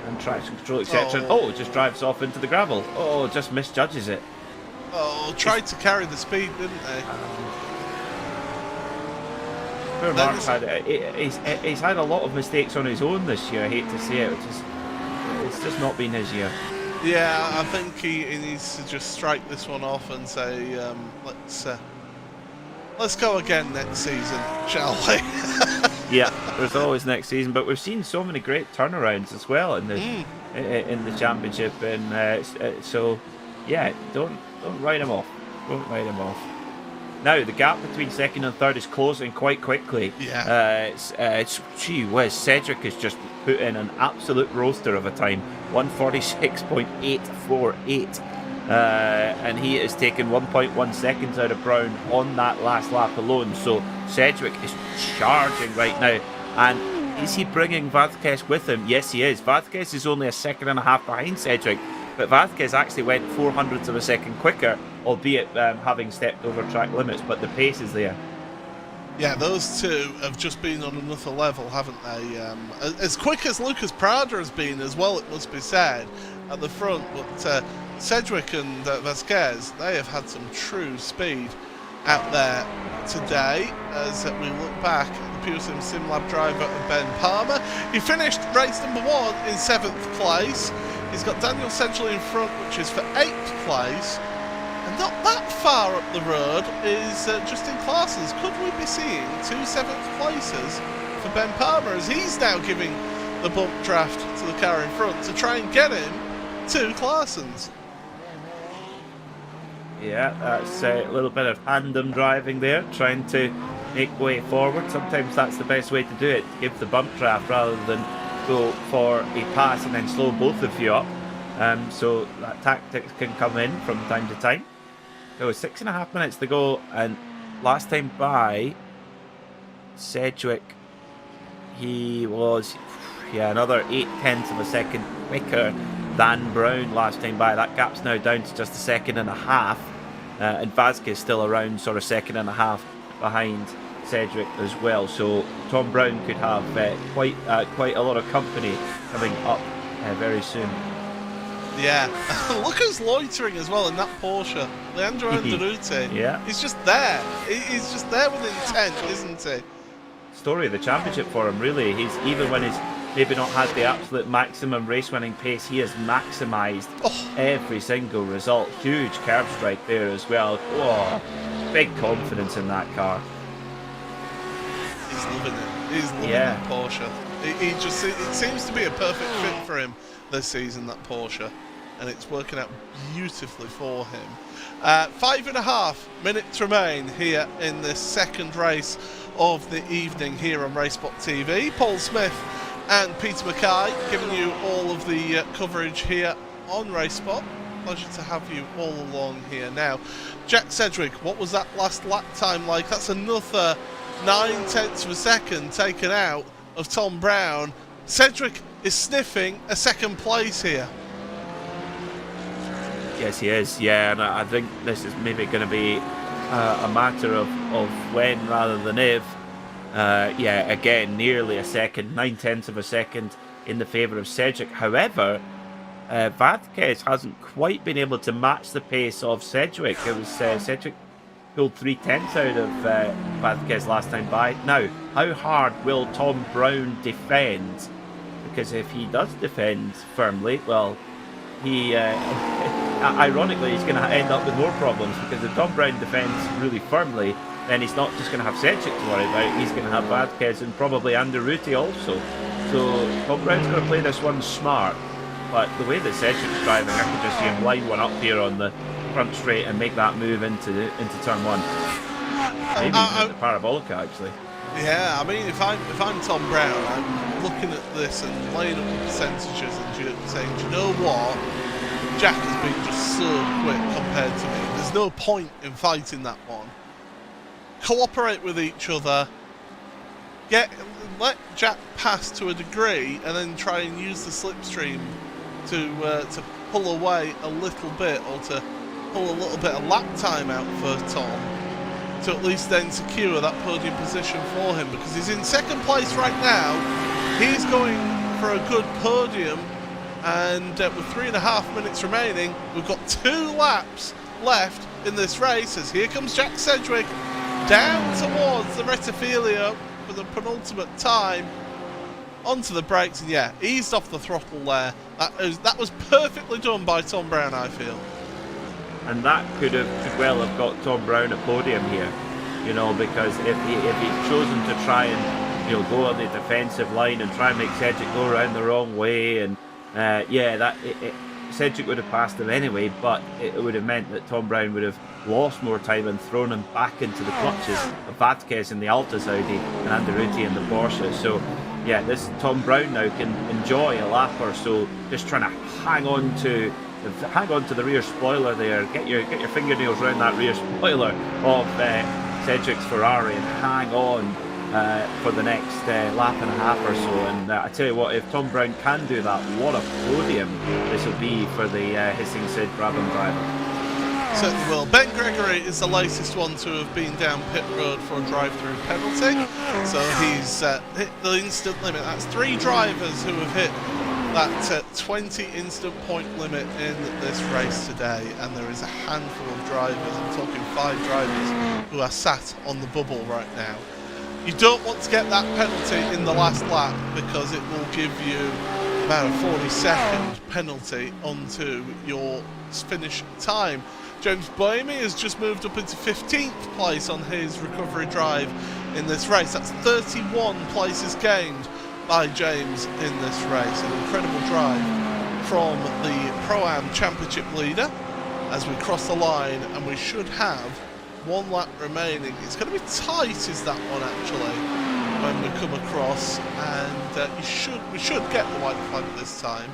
and traction control, etc. Oh, it just drives off into the gravel. Oh, just misjudges it. Oh, tried to carry the speed, didn't they? Poor Mark's he's had a lot of mistakes on his own this year. I hate to say it, it's just not been his year. Yeah, I think he needs to just strike this one off and say, let's go again next season, shall we? Yeah, there's always next season, but we've seen so many great turnarounds as well in the championship, and so yeah, don't write him off. Don't write him off. Now the gap between second and third is closing quite quickly. Yeah. Gee whiz, Cedric has just put in an absolute roaster of a time, 1:46.848. And he has taken 1.1 seconds out of Brown on that last lap alone. So Cedric is charging right now. And is he bringing Vázquez with him? Yes, he is. Vázquez is only a second and a half behind Cedric, but Vázquez actually went 0.04 of a second quicker, albeit having stepped over track limits, but the pace is there. Yeah, those two have just been on another level, haven't they? As quick as Lucas Prada has been as well, it must be said, at the front, but Cedric and Vázquez, they have had some true speed out there today. As we look back at the Pure Sim SimLab driver Ben Palmer, he finished race number 1 in 7th place. He's got Daniel Central in front, which is for 8th place. And not that far up the road is Justin Claessens. Could we be seeing 2 7th places for Ben Palmer, as he's now giving the bump draft to the car in front to try and get him to Claessens? Yeah, that's a little bit of tandem driving there, trying to make way forward. Sometimes that's the best way to do it, give the bump draft rather than go for a pass and then slow both of you up. So that tactics can come in from time to time. So 6.5 minutes to go, and last time by, Cedric, he was another 0.8 of a second quicker than Brown last time by. That gap's now down to just 1.5 seconds, and Vázquez still around sort of 1.5 seconds behind Cedric as well. So Tom Brown could have quite a lot of company coming up very soon. Yeah, look who's loitering as well in that Porsche, Leandro Anderuti. Yeah, he's just there. He's just there with intent, isn't he? Story of the championship for him, really. He's, even when he's maybe not had the absolute maximum race-winning pace, he has maximised every single result. Huge curb strike there as well. Oh, big confidence in that car. He's loving it. He's loving that Porsche. It seems to be a perfect fit for him this season, that Porsche, and it's working out beautifully for him. 5.5 minutes remain here in this second race of the evening here on RaceSpotTV. Paul Smith and Peter Mackay giving you all of the coverage here on RaceSpot. Pleasure to have you all along here now. Jack Cedric, what was that last lap time like? That's another 0.9 of a second taken out of Tom Brown. Cedric is sniffing a second place here. Yes, he is. Yeah, and I think this is maybe going to be a matter of when rather than if. Again, nearly a second, 0.9 of a second in the favour of Cedric. However, Vázquez hasn't quite been able to match the pace of Cedric. It was Cedric pulled 0.3 out of Vázquez last time by. Now, how hard will Tom Brown defend? Because if he does defend firmly, well, he ironically he's going to end up with more problems, because if Tom Brown defends really firmly, then he's not just going to have Cedric to worry about, he's going to have Vázquez and probably Anderuti also. So Tom Brown's going to play this one smart, but the way that Cedric's driving, I can just see him line one up here on the front straight and make that move into turn one. Maybe even the Parabolica, actually. Yeah, I mean, if I'm Tom Brown, I'm looking at this and laying up the percentages and saying, do you know what? Jack has been just so quick compared to me. There's no point in fighting that one. Cooperate with each other. Let Jack pass to a degree, and then try and use the slipstream to pull away a little bit, or to pull a little bit of lap time out for Tom, to at least then secure that podium position for him, because he's in second place right now. He's going for a good podium, and with 3.5 minutes remaining, we've got 2 laps left in this race, as here comes Jack Cedric down towards the Retifilia with a penultimate time. Onto the brakes, and yeah, eased off the throttle there. That was perfectly done by Tom Brown, I feel. And that could well have got Tom Brown a podium here, you know, because if he'd chosen to try and, you know, go on the defensive line and try and make Cedric go around the wrong way, and Cedric would have passed him anyway, but it would have meant that Tom Brown would have lost more time and thrown him back into the clutches of Vasquez in the Alta Saudi and Anderuti in the Porsche. So yeah, this Tom Brown now can enjoy a lap or so, just trying to hang on to the rear spoiler there. Get your fingernails around that rear spoiler of Cedric's Ferrari and hang on for the next lap and a half or so. And I tell you what, if Tom Brown can do that, what a podium this will be for the Hissing Sid Brabham driver. Certainly will. Ben Gregory is the latest one to have been down pit road for a drive-through penalty. So he's hit the instant limit. That's 3 drivers who have hit that 20 instant point limit in this race today. And there is a handful of drivers, I'm talking 5 drivers, who are sat on the bubble right now. You don't want to get that penalty in the last lap because it will give you about a 40-second penalty onto your finish time. James Boehme has just moved up into 15th place on his recovery drive in this race. That's 31 places gained by James in this race. An incredible drive from the Pro-Am Championship leader as we cross the line, and we should have 1 lap remaining. It's going to be tight, is that one actually, when we come across, and we should get the white flag this time,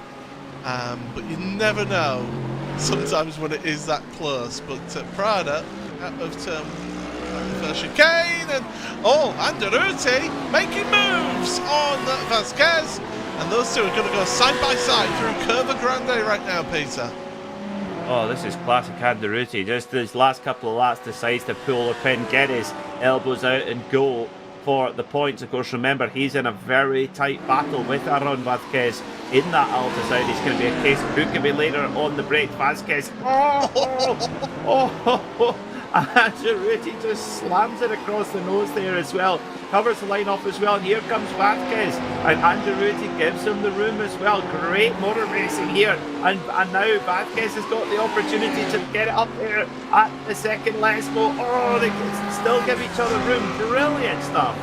but you never know sometimes when it is that close. But Prada out of turn the first chicane, and Anderuti making moves on Vasquez, and those two are going to go side by side through Curva Grande right now, Peter. Oh, this is classic Anderuti. Just these last couple of laps decides to pull the pin, get his elbows out and go for the points. Of course, remember, he's in a very tight battle with Aaron Vasquez in that Alta Saudi. It's going to be a case of who can be later on the break. Vasquez. Anderuti just slams it across the nose there as well. Covers the line off as well. And here comes Vasquez. And Anderuti gives him the room as well. Great motor racing here. And now Vasquez has got the opportunity to get it up there at the second let's go. Oh, they can still give each other room. Brilliant stuff.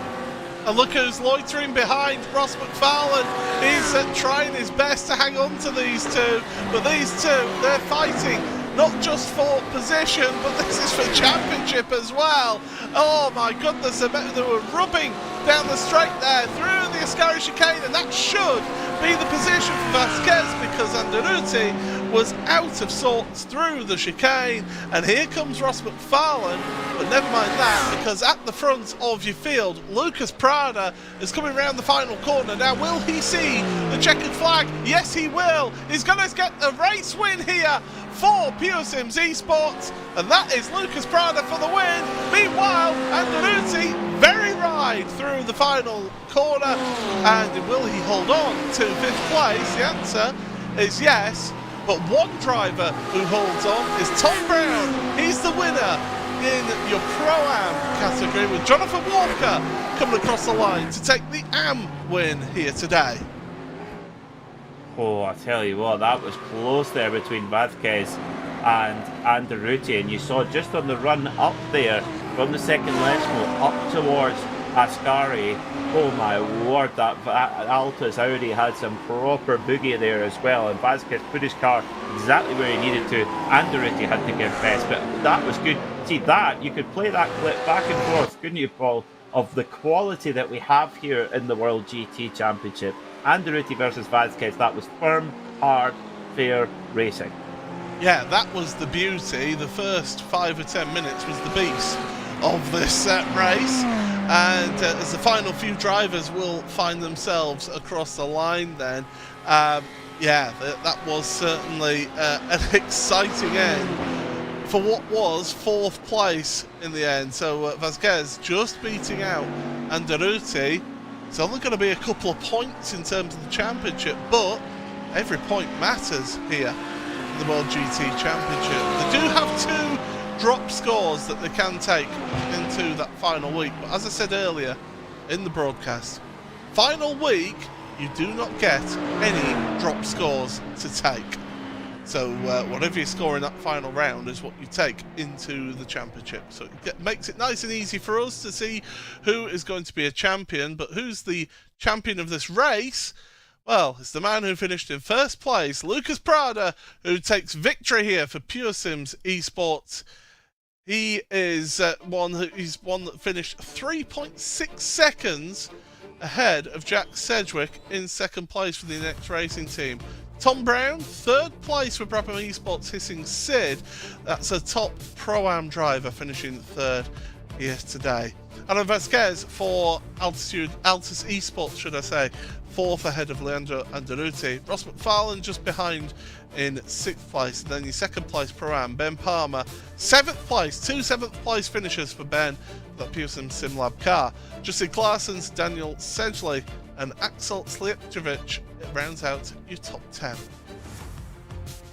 And look who's loitering behind. Ross McFarlane. He's trying his best to hang on to these two. But these two, they're fighting not just for position, but this is for championship as well. Oh my goodness, they were rubbing down the straight there through the Ascari chicane, and that should be the position for Vasquez because Anderuti was out of sorts through the chicane. And here comes Ross McFarlane, but never mind that, because at the front of your field, Lucas Prada is coming around the final corner. Now, will he see the checkered flag? Yes, he will. He's going to get the race win here for Pure Sims Esports, and that is Lucas Prada for the win. Meanwhile, Anderuti very right through the final corner, and will he hold on to 5th place? The answer is yes, but one driver who holds on is Tom Brown. He's the winner in your Pro-Am category, with Jonathan Walker coming across the line to take the AM win here today. Oh, I tell you what, that was close there between Vasquez and Anderuti, and you saw just on the run up there from the second Lesmo up towards Ascari. Oh my word, that Alta Saudi had some proper boogie there as well, and Vasquez put his car exactly where he needed to. Anderuti had to give best, but that was good. See that, you could play that clip back and forth, couldn't you, Paul, of the quality that we have here in the World GT Championship. Anderuti versus Vasquez, that was firm, hard, fair racing. Yeah, that was the beauty. The first 5 or 10 minutes was the beast of this race, and as the final few drivers will find themselves across the line then, yeah, that was certainly an exciting end for what was 4th place in the end. So Vasquez just beating out Anderuti. It's only going to be a couple of points in terms of the championship, but every point matters here in the World GT Championship. They do have 2 drop scores that they can take into that final week, but as I said earlier, in the broadcast. Final week, you do not get any drop scores to take. So whatever you score in that final round is what you take into the championship. So it makes it nice and easy for us to see who is going to be a champion. But who's the champion of this race? Well, it's the man who finished in first place, Lucas Prada, who takes victory here for Pure Sims Esports. He is one that finished 3.6 seconds ahead of Jack Sedgwick in second place for the Next Racing team. Tom Brown, third place for Brabham Esports, hissing Sid. That's a top Pro-Am driver finishing third here today. Adam Vasquez for Altus Esports, should I say, fourth ahead of Leandro Andaluti. Ross McFarlane just behind in sixth place. And then your second place Pro-Am, Ben Palmer. Seventh place, two seventh place finishers for Ben, that Pearson SimLab car. Justin Clarson's Daniel Sedgley and Axel Slijepcevic rounds out your top 10.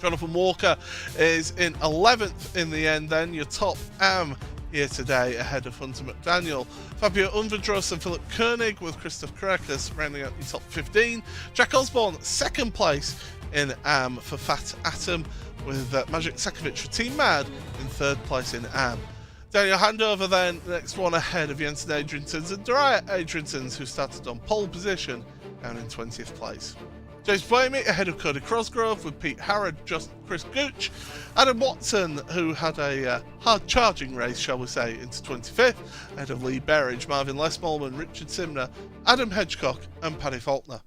Jonathan Walker is in 11th in the end, then your top AM here today ahead of Hunter McDaniel. Fabio Unverdros and Philip Koenig with Christoph Krakis rounding out your top 15. Jack Osborne, second place in AM for Fat Atom, with Magic Sakovic for Team Mad in third place in AM. Daniel Handover then, the next one ahead of Jensen Adriansons and Dariah Adriansons, who started on pole position down in 20th place. James Blamey ahead of Cody Crosgrove with Pete Harrod, just Chris Gooch. Adam Watson, who had a hard charging race, shall we say, into 25th, ahead of Lee Berridge, Marvin Lesmolman, Richard Simner, Adam Hedgecock and Paddy Faulkner.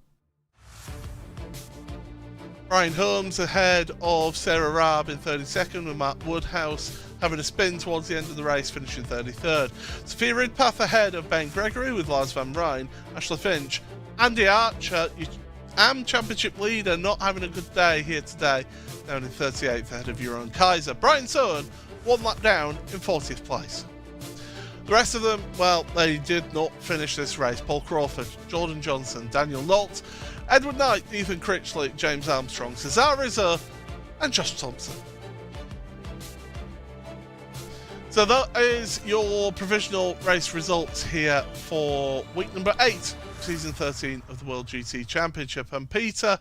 Brian Holmes ahead of Sarah Raab in 32nd, with Matt Woodhouse having a spin towards the end of the race, finishing 33rd. Sophia Ridpath ahead of Ben Gregory with Lars van Rijn, Ashley Finch, Andy Archer, your AM Championship leader, not having a good day here today, down in 38th ahead of Euron Kaiser. Brian Sohn, one lap down in 40th place. The rest of them, well, they did not finish this race. Paul Crawford, Jordan Johnson, Daniel Nolt, Edward Knight, Ethan Critchley, James Armstrong, Cesar Rizzo and Josh Thompson. So that is your provisional race results here for week number 8, season 13 of the World GT Championship. And Peter,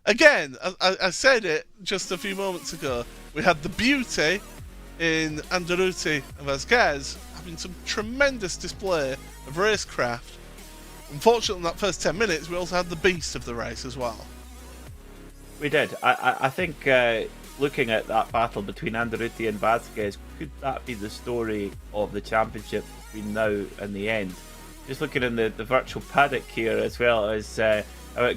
again, I said it just a few moments ago, we had the beauty in Andaluti and Vasquez having some tremendous display of racecraft. Unfortunately, in that first 10 minutes, we also had the beast of the race as well. We did. I think looking at that battle between Andaluti and Vasquez, could that be the story of the championship between now and the end? Just looking in the virtual paddock here as well, as a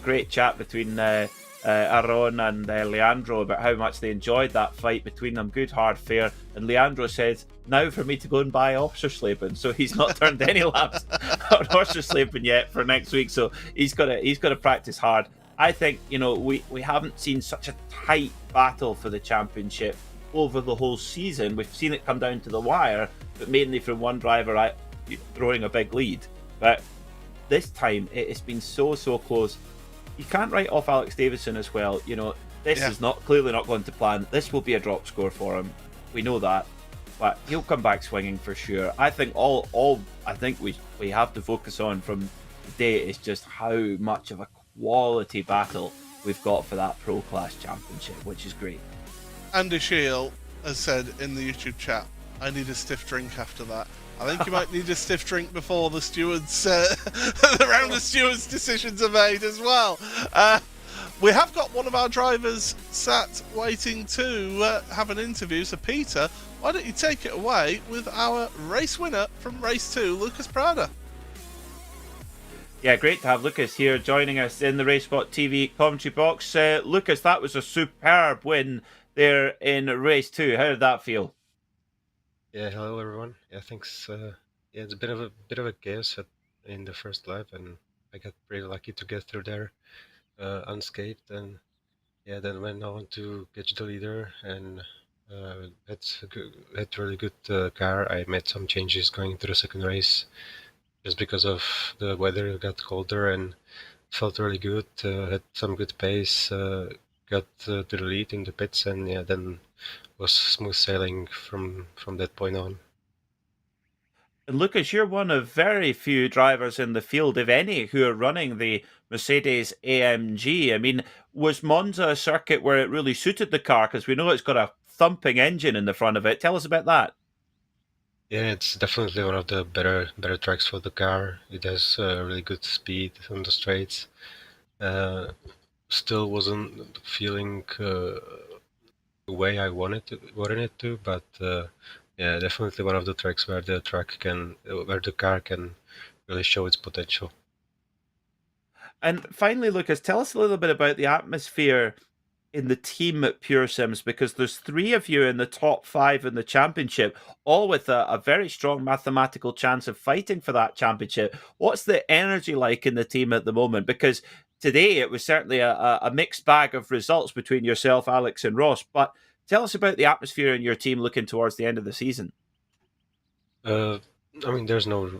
great chat between Aaron and Leandro about how much they enjoyed that fight between them. Good hard fare, and Leandro says, now for me to go and buy Oschersleben, so he's not turned any laps on Oschersleben yet for next week, so he's got to practice hard. I think, you know, we haven't seen such a tight battle for the championship over the whole season. We've seen it come down to the wire, but mainly from one driver throwing a big lead. But this time it's been so close. You can't write off Alex Davison as well. You know, this is clearly not going to plan. This will be a drop score for him. We know that, but he'll come back swinging for sure. I think all I think we have to focus on from today is just how much of a quality battle we've got for that Pro Class Championship, which is great. Andy Shield has said in the YouTube chat, I need a stiff drink after that. I think you might need a stiff drink before the stewards, the round of stewards' decisions are made as well. We have got one of our drivers sat waiting to have an interview. So Peter, why don't you take it away with our race winner from race 2, Lucas Prada. Yeah, great to have Lucas here joining us in the RaceSpotTV commentary box. Lucas, that was a superb win there in race 2. How did that feel? Yeah, hello everyone. Yeah, thanks. It's a bit of a chaos in the first lap, and I got pretty lucky to get through there unscathed. And yeah, then went on to catch the leader, and had really good car. I made some changes going into the second race, just because of the weather. It got colder and felt really good. Had some good pace. Got to the lead in the pits, and yeah, then was smooth sailing from that point on. And Lucas, you're one of very few drivers in the field, if any, who are running the Mercedes AMG. I mean, was Monza a circuit where it really suited the car? Because we know it's got a thumping engine in the front of it. Tell us about that. Yeah, it's definitely one of the better tracks for the car. It has really good speed on the straights. Still wasn't feeling the way I wanted it to, but yeah, definitely one of the tracks where the car can really show its potential. And finally, Lucas, tell us a little bit about the atmosphere in the team at Pure Sims, because there's three of you in the top five in the championship, all with a very strong mathematical chance of fighting for that championship. What's the energy like in the team at the moment? Because today it was certainly a mixed bag of results between yourself, Alex, and Ross. But tell us about the atmosphere in your team looking towards the end of the season. I mean, there's no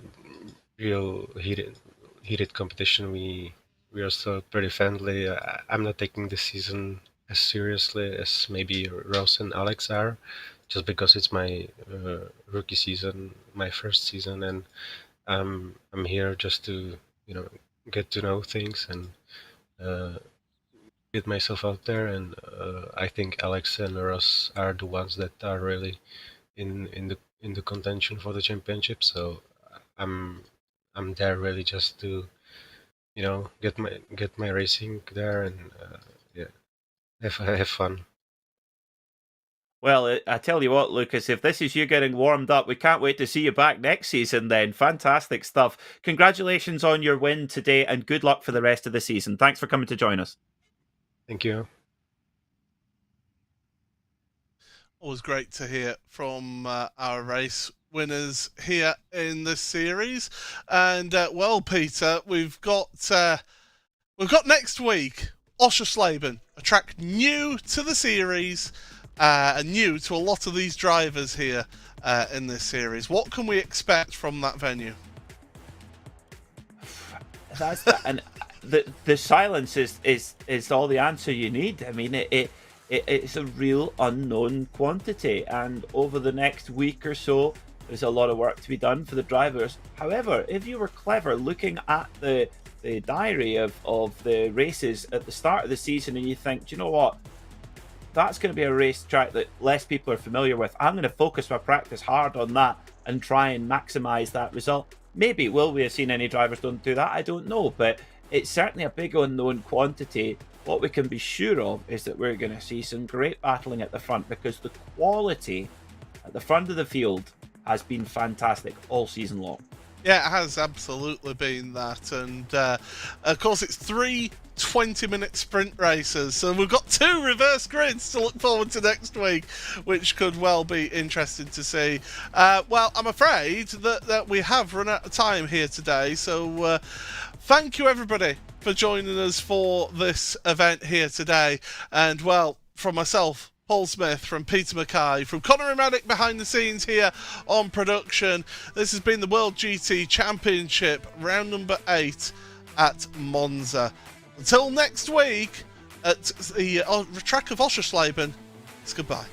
real heated competition. We are still pretty friendly. I'm not taking the season as seriously as maybe Ross and Alex are, just because it's my rookie season, my first season, and I'm here just to get to know things and get myself out there. And I think Alex and Ross are the ones that are really in the contention for the championship. So I'm there really just to get my racing there and yeah, have fun. Well, I tell you what, Lucas, if this is you getting warmed up, we can't wait to see you back next season then. Fantastic stuff. Congratulations on your win today and good luck for the rest of the season. Thanks for coming to join us. Thank you. Always great to hear from our race winners here in this series. And well, Peter, we've got next week Oschersleben, a track new to the series and new to a lot of these drivers here in this series. What can we expect from that venue? That's that. And the silence is all the answer you need. I mean, it's a real unknown quantity, and over the next week or so, there's a lot of work to be done for the drivers. However, if you were clever looking at the diary of the races at the start of the season, and you think, do you know what? That's going to be a racetrack that less people are familiar with. I'm going to focus my practice hard on that and try and maximize that result. Maybe will we have seen any drivers don't do that? I don't know, but it's certainly a big unknown quantity. What we can be sure of is that we're going to see some great battling at the front, because the quality at the front of the field has been fantastic all season long. Yeah, it has absolutely been that. And of course, it's 3 20-minute sprint races. So we've got 2 reverse grids to look forward to next week, which could well be interesting to see. Well, I'm afraid that we have run out of time here today. So thank you, everybody, for joining us for this event here today. And, well, from myself, Paul Smith, from Peter Mackay, from Conor Imadic behind the scenes here on production, this has been the World GT Championship, round number 8 at Monza. Until next week at the track of Oschersleben, it's goodbye.